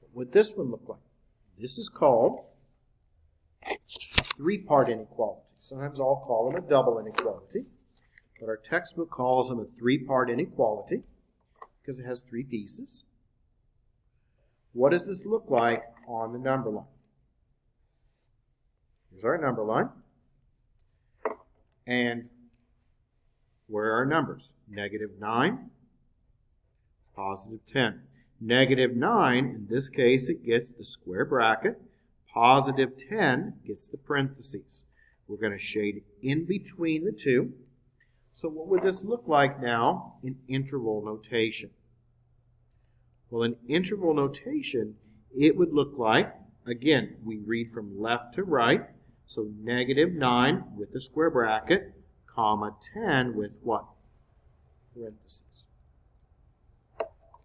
What would this one look like? This is called a three-part inequality. Sometimes I'll call them a double inequality, but our textbook calls them a three-part inequality because it has three pieces. What does this look like on the number line? Here's our number line. And where are our numbers? -9, +10. -9, in this case, it gets the square bracket. +10 gets the parentheses. We're going to shade in between the two. So what would this look like now in interval notation? Well, in interval notation, it would look like, again, we read from left to right. So -9 with the square bracket, comma 10 with what? Parentheses.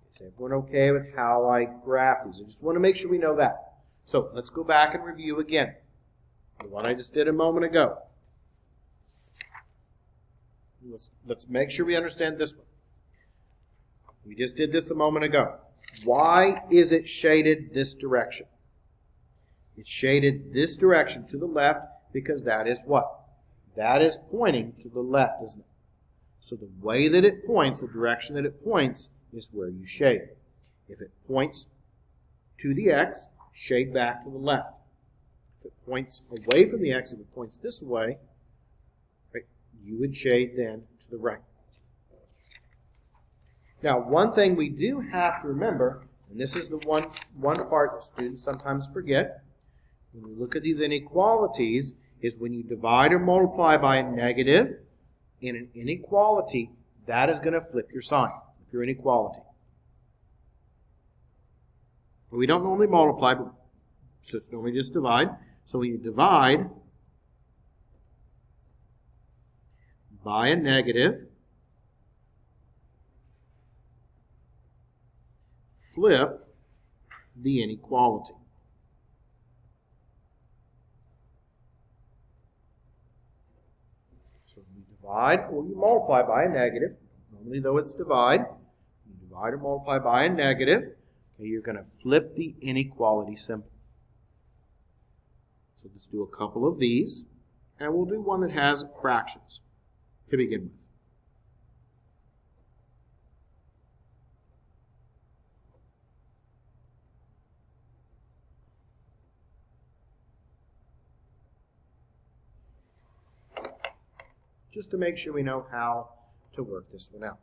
Is everyone okay with how I graph these? I just want to make sure we know that. So let's go back and review again the one I just did a moment ago. Let's make sure we understand this one. We just did this a moment ago. Why is it shaded this direction? It's shaded this direction to the left because that is what? That is pointing to the left, isn't it? So the way that it points, the direction that it points, is where you shade. If it points to the x, shade back to the left. If it points away from the x, if it points this way, right, you would shade then to the right. Now, one thing we do have to remember, and this is the one part that students sometimes forget, when you look at these inequalities, is when you divide or multiply by a negative in an inequality, that is going to flip your sign, flip your inequality. We don't normally multiply, but so it's normally just divide. So when you divide by a negative, flip the inequality. So you divide or you multiply by a negative. Normally, though, it's divide. You divide or multiply by a negative. Okay, you're going to flip the inequality symbol. So let's do a couple of these. And we'll do one that has fractions to begin with. just to make sure we know how to work this one out.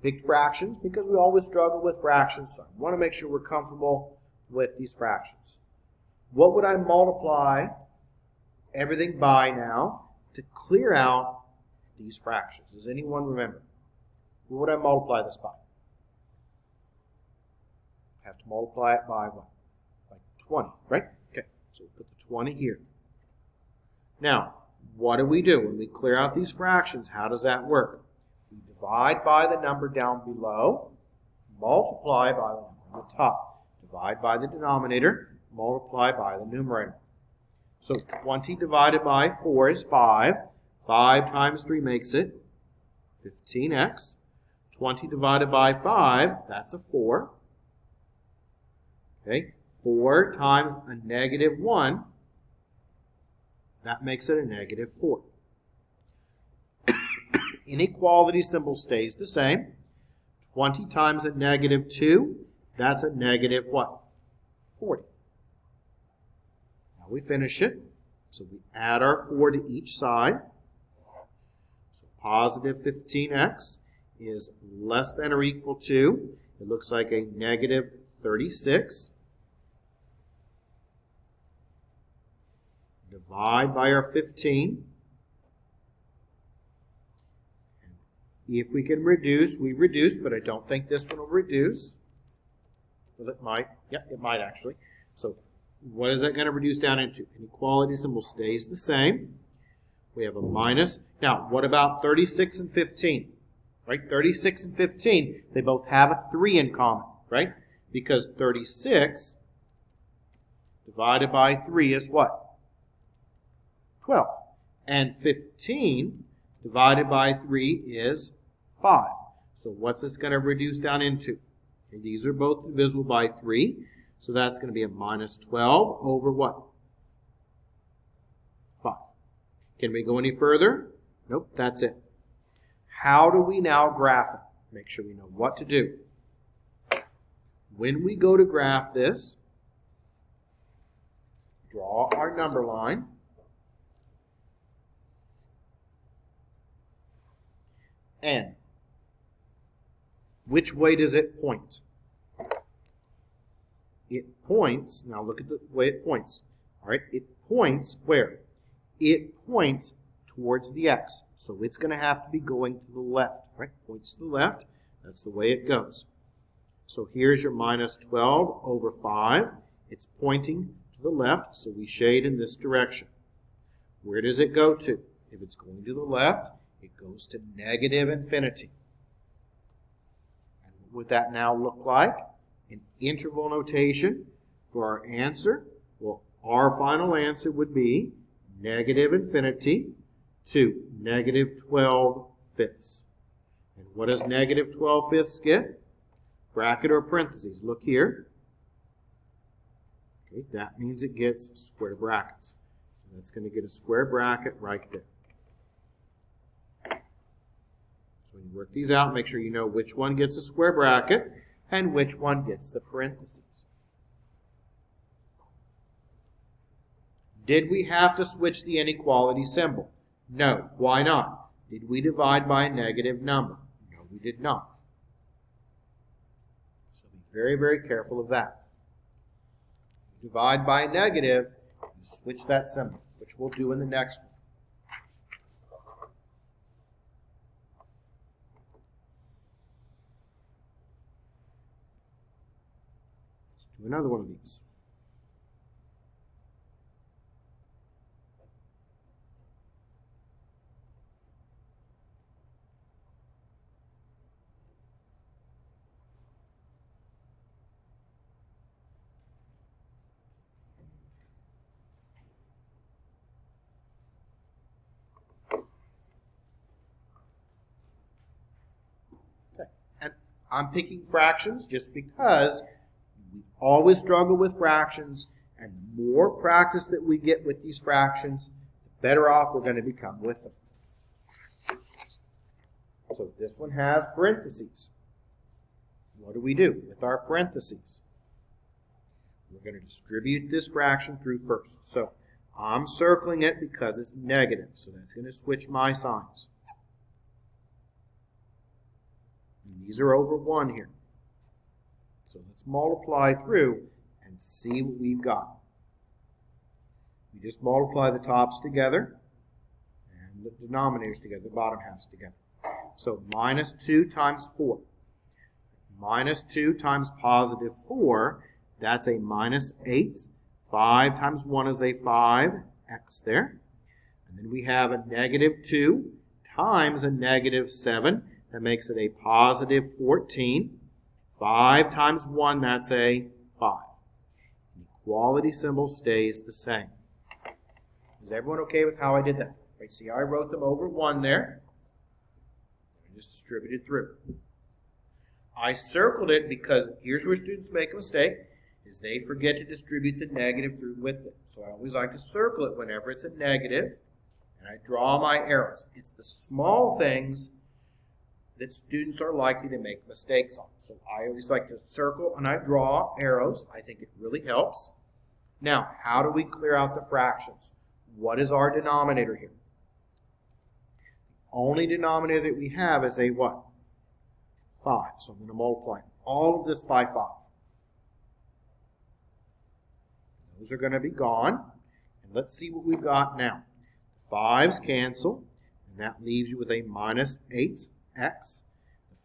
Picked fractions because we always struggle with fractions, so I want to make sure we're comfortable with these fractions. What would I multiply everything by now to clear out these fractions? Does anyone remember? What would I multiply this by? I have to multiply it by what? By 20, right? Okay, so we put the 20 here. Now, what do we do when we clear out these fractions? How does that work? We divide by the number down below, multiply by the number on the top. Divide by the denominator, multiply by the numerator. So 20 divided by 4 is 5. 5 times 3 makes it 15x. 20 divided by 5, that's a 4. Okay, 4 times a negative 1, that makes it a negative 4. Inequality symbol stays the same. 20 times a negative 2, that's a negative what? 40. Now we finish it. So we add our 4 to each side. So positive 15x is less than or equal to, it looks like a negative 36. Divide by our 15. If we can reduce, we reduce, but I don't think this one will reduce. Well, it might. Yep, it might actually. So what is that going to reduce down into? Inequality symbol stays the same. We have a minus. Now, what about 36 and 15? Right? 36 and 15, they both have a 3 in common, right? Because 36 divided by 3 is what? 12. And 15 divided by 3 is 5. So what's this going to reduce down into? Okay, these are both divisible by 3. So that's going to be a minus 12 over what? 5. Can we go any further? Nope, that's it. How do we now graph it? Make sure we know what to do. When we go to graph this, draw our number line. And which way does it point? It points, now look at the way it points. All right, it points where? It points towards the x. So it's going to have to be going to the left, right? Points to the left. That's the way it goes. So here's your minus 12 over 5. It's pointing to the left, so we shade in this direction. Where does it go to? If it's going to the left, it goes to negative infinity. And what would that now look like? In interval notation for our answer, well, our final answer would be negative infinity to negative 12 fifths. And what does negative 12 fifths get? Bracket or parentheses. Look here. Okay, that means it gets square brackets. So that's going to get a square bracket right there. So when you work these out, make sure you know which one gets a square bracket and which one gets the parentheses. Did we have to switch the inequality symbol? No. Why not? Did we divide by a negative number? No, we did not. So be very, very careful of that. Divide by a negative, you switch that symbol, which we'll do in the next one. Let's do another one of these. I'm picking fractions just because we always struggle with fractions, and the more practice that we get with these fractions, the better off we're going to become with them. So this one has parentheses. What do we do with our parentheses? We're going to distribute this fraction through first. So I'm circling it because it's negative, so that's going to switch my signs. And these are over 1 here. So let's multiply through and see what we've got. We just multiply the tops together and the denominators together, the bottom halves together. So minus 2 times 4. Minus 2 times positive 4, that's a minus 8. 5 times 1 is a 5, x there. And then we have a negative 2 times a negative 7. That makes it a positive 14. 5 times 1, that's a 5. The equality symbol stays the same. Is everyone okay with how I did that? Right, see, I wrote them over 1 there. I just distributed through. I circled it because here's where students make a mistake, is they forget to distribute the negative through with it. So I always like to circle it whenever it's a negative, and I draw my arrows. It's the small things that students are likely to make mistakes on. So I always like to circle and I draw arrows. I think it really helps. Now, how do we clear out the fractions? What is our denominator here? The only denominator that we have is a what? 5. So I'm going to multiply all of this by 5. Those are going to be gone. And let's see what we've got now. 5s cancel, and that leaves you with a minus 8x. The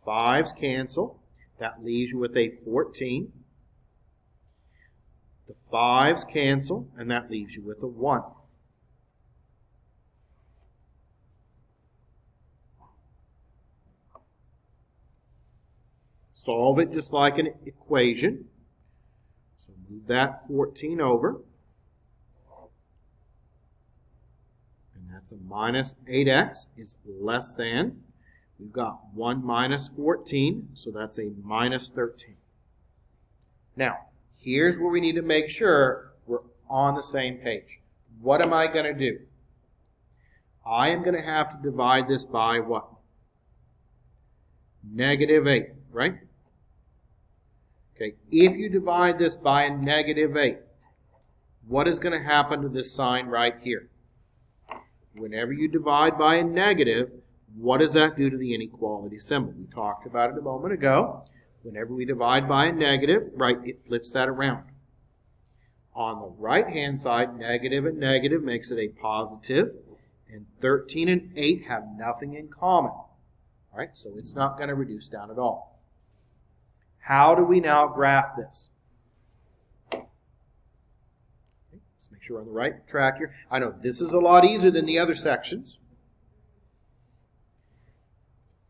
5s cancel. That leaves you with a 14. The 5s cancel, and that leaves you with a 1. Solve it just like an equation. So move that 14 over. And that's a minus 8x is less than. We've got 1 minus 14, so that's a minus 13. Now, here's where we need to make sure we're on the same page. What am I going to do? I am going to have to divide this by what? Negative 8, right? Okay, if you divide this by a negative 8, what is going to happen to this sign right here? Whenever you divide by a negative, what does that do to the inequality symbol? We talked about it a moment ago. Whenever we divide by a negative, right, it flips that around. On the right-hand side, negative and negative makes it a positive, and 13 and 8 have nothing in common. All right, so it's not going to reduce down at all. How do we now graph this? Okay, let's make sure we're on the right track here. I know this is a lot easier than the other sections.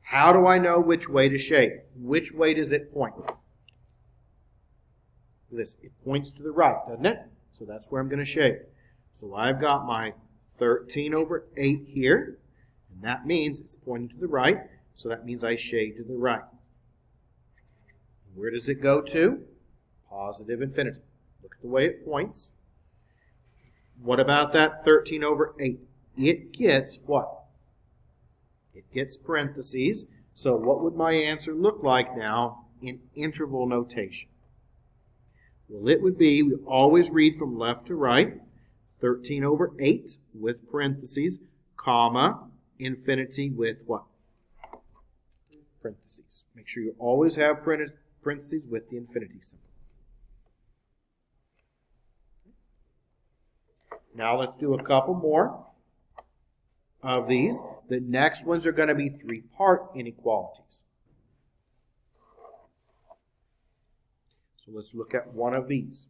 How do I know which way to shade? Which way does it point? This, it points to the right, doesn't it? So that's where I'm going to shade. So I've got my 13 over 8 here, and that means it's pointing to the right, so that means I shade to the right. Where does it go to? Positive infinity. Look at the way it points. What about that 13 over 8? It gets what? It gets parentheses. So what would my answer look like now in interval notation? Well, it would be, we always read from left to right, 13 over 8 with parentheses, comma, infinity with what? Parentheses. Make sure you always have parentheses with the infinity symbol. Now let's do a couple more of these. The next ones are going to be 3-part inequalities. So let's look at one of these.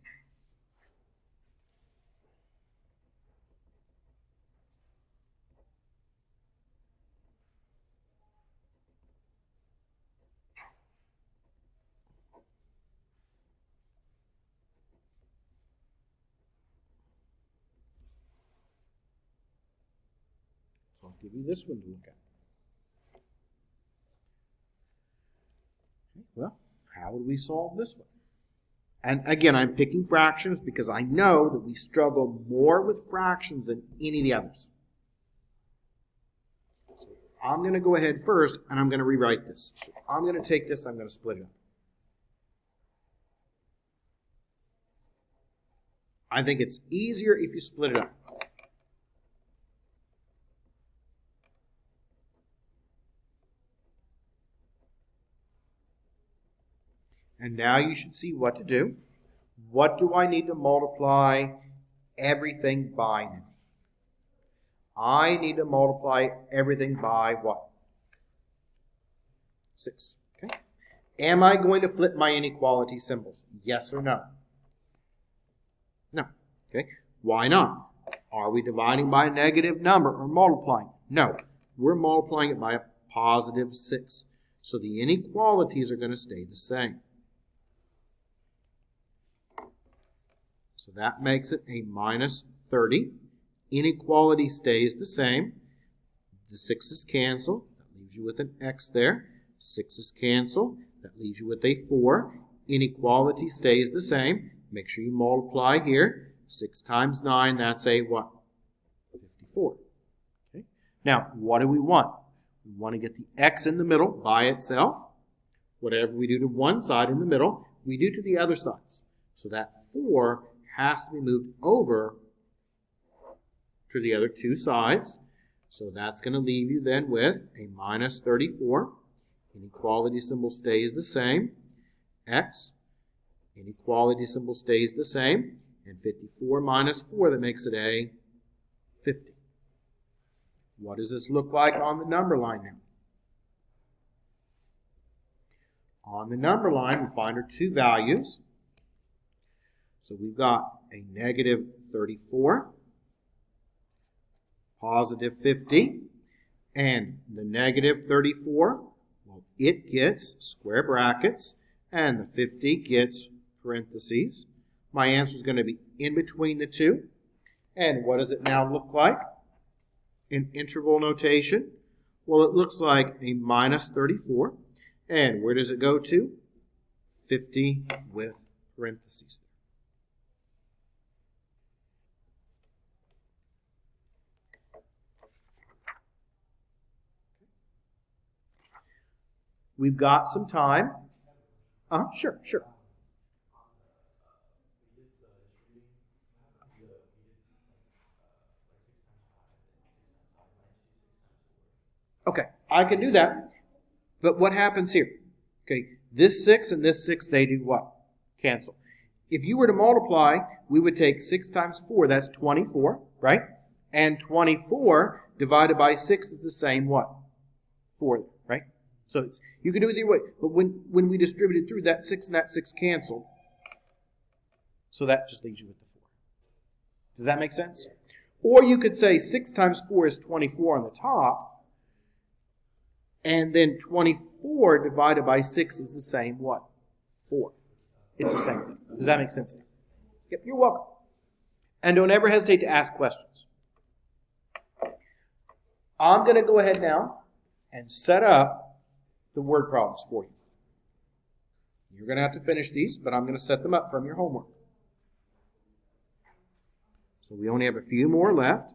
So I'll give you this one to look at. Okay, well, how would we solve this one? And again, I'm picking fractions because I know that we struggle more with fractions than any of the others. So I'm going to go ahead first and I'm going to rewrite this. So I'm going to take this, I'm going to split it up. I think it's easier if you split it up. And now you should see what to do. What do I need to multiply everything by now? I need to multiply everything by what? 6. Okay. Am I going to flip my inequality symbols? Yes or no? No. Okay. Why not? Are we dividing by a negative number or multiplying? No. We're multiplying it by a positive 6. So the inequalities are going to stay the same. So that makes it a minus 30. Inequality stays the same. The 6's cancel. That leaves you with an x there. 6's cancel. That leaves you with a 4. Inequality stays the same. Make sure you multiply here. 6 times 9, that's a what? 54. Okay. Now, what do we want? We want to get the x in the middle by itself. Whatever we do to one side in the middle, we do to the other sides. So that 4 has to be moved over to the other two sides. So that's going to leave you then with a minus 34. Inequality symbol stays the same. X. Inequality symbol stays the same. And 54 minus 4, that makes it a 50. What does this look like on the number line now? On the number line, we find our two values. So we've got a negative 34, positive 50, and the negative 34, well, it gets square brackets, and the 50 gets parentheses. My answer is going to be in between the two. And what does it now look like in interval notation? Well, it looks like a minus 34. And where does it go to? 50 with parentheses. We've got some time. Sure. Okay, I can do that. But what happens here? Okay, this 6 and this 6, they do what? Cancel. If you were to multiply, we would take 6 times 4, that's 24, right? And 24 divided by 6 is the same what? 4, right? So you can do it either way. But when we distribute it through, that 6 and that 6 cancel. So that just leaves you with the 4. Does that make sense? Or you could say 6 times 4 is 24 on the top. And then 24 divided by 6 is the same what? 4. It's the same thing. Does that make sense? Yep, you're welcome. And don't ever hesitate to ask questions. I'm going to go ahead now and set up the word problems for you. You're going to have to finish these, but I'm going to set them up from your homework. So we only have a few more left.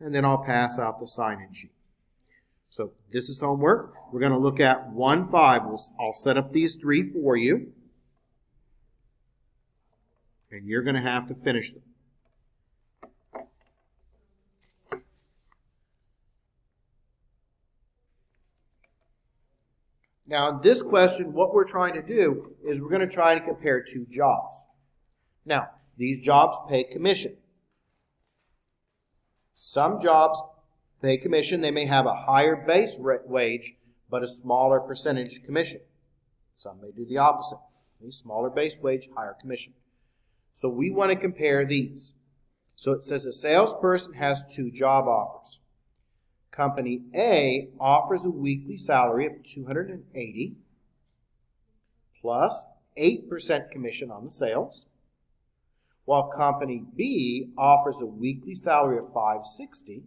And then I'll pass out the sign-in sheet. So this is homework. We're going to look at 1, 5. I'll set up these 3 for you. And you're going to have to finish them. Now, in this question, what we're trying to do is we're going to try to compare two jobs. Now, these jobs pay commission. Some jobs pay commission. They may have a higher base wage, but a smaller percentage commission. Some may do the opposite. A smaller base wage, higher commission. So we want to compare these. So it says a salesperson has 2 job offers. Company A offers a weekly salary of $280 plus 8% commission on the sales, while Company B offers a weekly salary of $560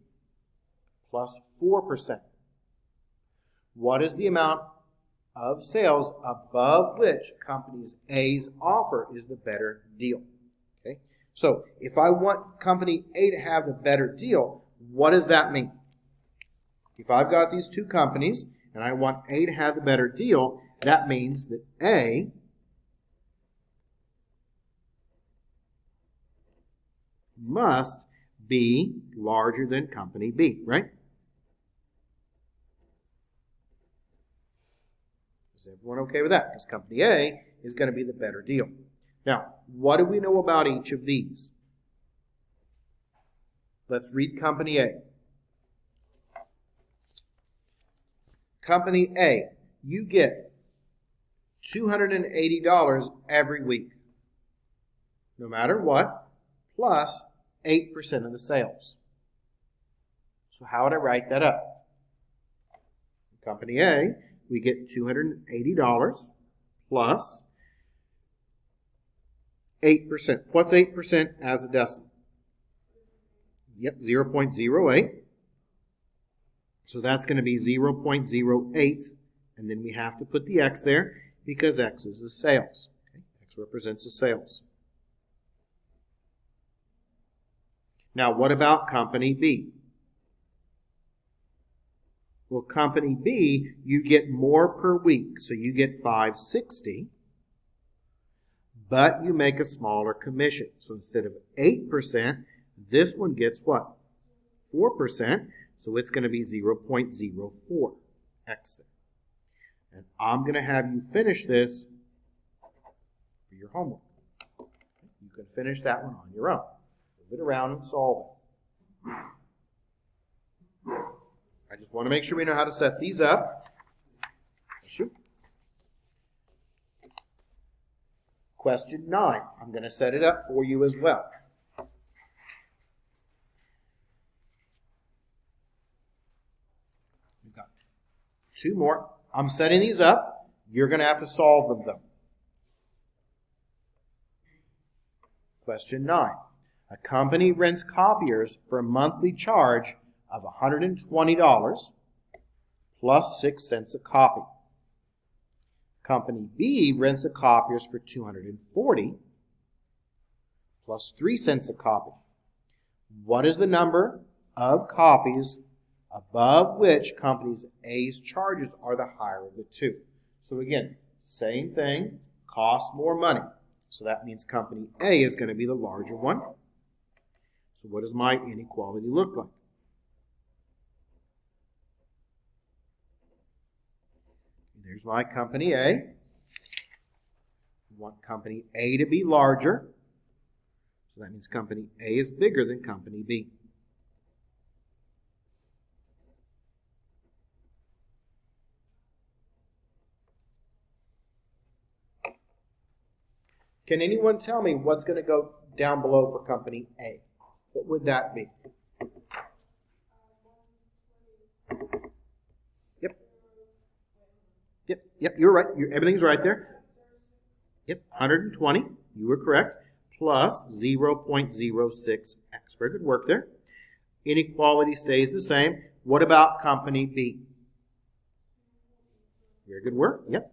plus 4%. What is the amount of sales above which Company A's offer is the better deal? Okay. So if I want Company A to have the better deal, what does that mean? If I've got these two companies and I want A to have the better deal, that means that A must be larger than Company B, right? Is everyone okay with that? Because company A is going to be the better deal. Now, what do we know about each of these? Let's read company A. Company A, you get $280 every week, no matter what, plus 8% of the sales. So how would I write that up? Company A, we get $280 plus 8%. What's 8% as a decimal? Yep, 0.08. So that's going to be 0.08, and then we have to put the X there because X is the sales. Okay? X represents the sales. Now, what about company B? Well, company B, you get more per week, so you get $560, but you make a smaller commission. So instead of 8%, this one gets what? 4%, so it's going to be 0.04 X there. And I'm going to have you finish this for your homework. You can finish that one on your own. Move it around and solve it. I just want to make sure we know how to set these up. Shoot. Question 9. I'm going to set it up for you as well. We've got 2 more. I'm setting these up. You're going to have to solve them, though. Question 9. A company rents copiers for a monthly charge of $120 plus 6 cents a copy. Company B rents the copiers for $240 plus 3 cents a copy. What is the number of copies above which company A's charges are the higher of the two? So again, same thing, costs more money. So that means company A is going to be the larger one. So what does my inequality look like? There's my company A. We want company A to be larger. So that means company A is bigger than company B. Can anyone tell me what's going to go down below for company A? What would that be? Yep, you're right. Everything's right there. Yep, 120. You were correct. Plus 0.06x. Very good work there. Inequality stays the same. What about company B? Very good work. Yep,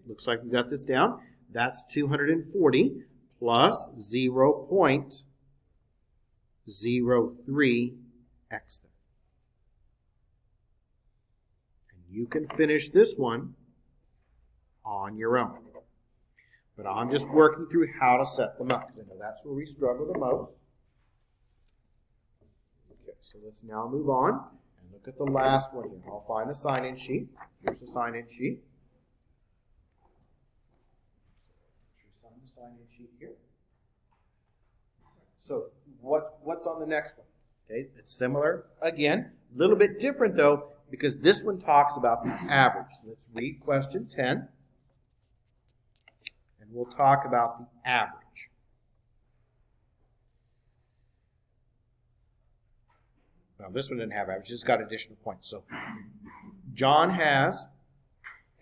looks like we got this down. That's 240 plus 0.03x. And you can finish this one on your own. But I'm just working through how to set them up because I know that's where we struggle the most. Okay, so let's now move on and look at the last one here. I'll find the sign-in sheet. Here's the sign-in sheet. Sign the sign-in sheet here. So what's on the next one? Okay, it's similar again, a little bit different though because this one talks about the average. So let's read question 10. And we'll talk about the average. Now, this one didn't have average. It's got additional points. So, John has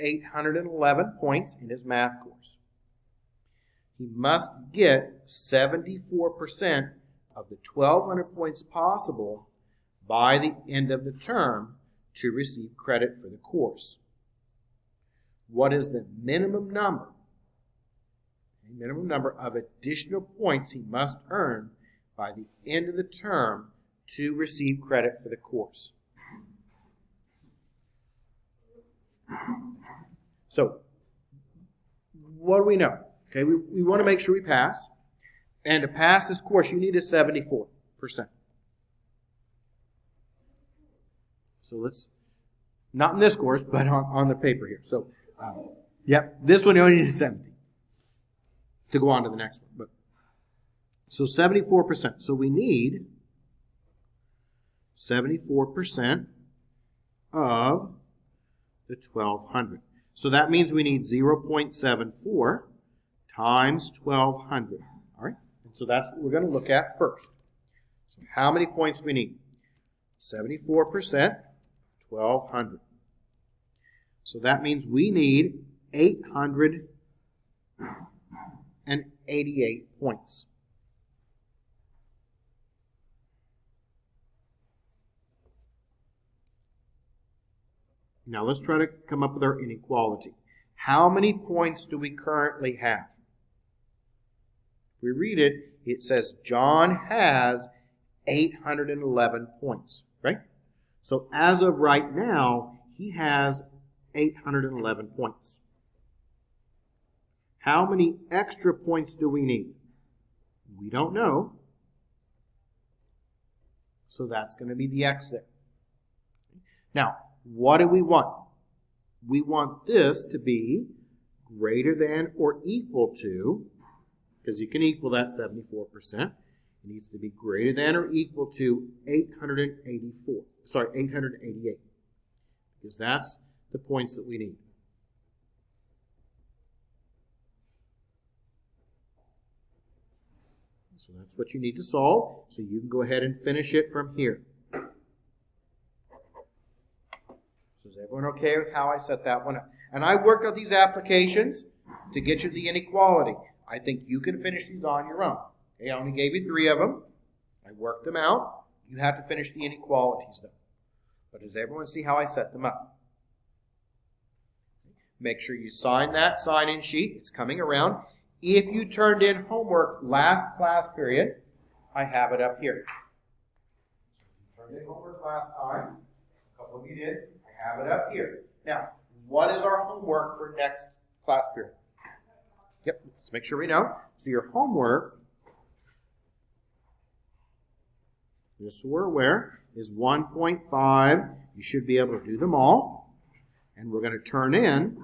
811 points in his math course. He must get 74% of the 1,200 points possible by the end of the term to receive credit for the course. What is the minimum number? The minimum number of additional points he must earn by the end of the term to receive credit for the course. So, what do we know? Okay, we want to make sure we pass. And to pass this course, you need a 74%. So let's, not in this course, but on the paper here. So, Yep, this one you only need 70 to go on to the next one. But so 74%. So we need 74% of the 1,200. So that means we need 0.74 times 1,200. All right? And so that's what we're going to look at first. So how many points do we need? 74%, 1,200. So that means we need 888 points. Now let's try to come up with our inequality. How many points do we currently have? If we read it, it says John has 811 points, right? So as of right now, he has 811 points. How many extra points do we need? We don't know. So that's going to be the x there. Now, what do we want? We want this to be greater than or equal to, because you can equal that 74%. It needs to be greater than or equal to 888. Because that's the points that we need. So that's what you need to solve. So you can go ahead and finish it from here. So is everyone okay with how I set that one up? And I worked out these applications to get you the inequality. I think you can finish these on your own. Okay, I only gave you 3 of them. I worked them out. You have to finish the inequalities though. But does everyone see how I set them up? Make sure you sign that sign-in sheet. It's coming around. If you turned in homework last class period, I have it up here. You turned in homework last time. A couple of you did. I have it up here. Now, what is our homework for next class period? Yep, let's make sure we know. So your homework, just so we're aware, is 1.5. You should be able to do them all. And we're going to turn in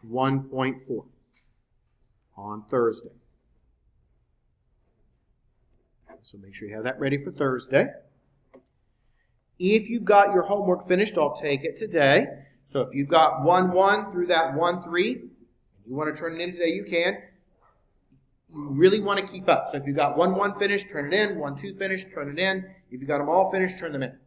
1.4 on Thursday. So make sure you have that ready for Thursday. If you got your homework finished, I'll take it today. So if you've got 1-1 through that 1-3, you want to turn it in today, you can. You really want to keep up. So if you've got 1-1 finished, turn it in. 1-2 finished, turn it in. If you've got them all finished, turn them in.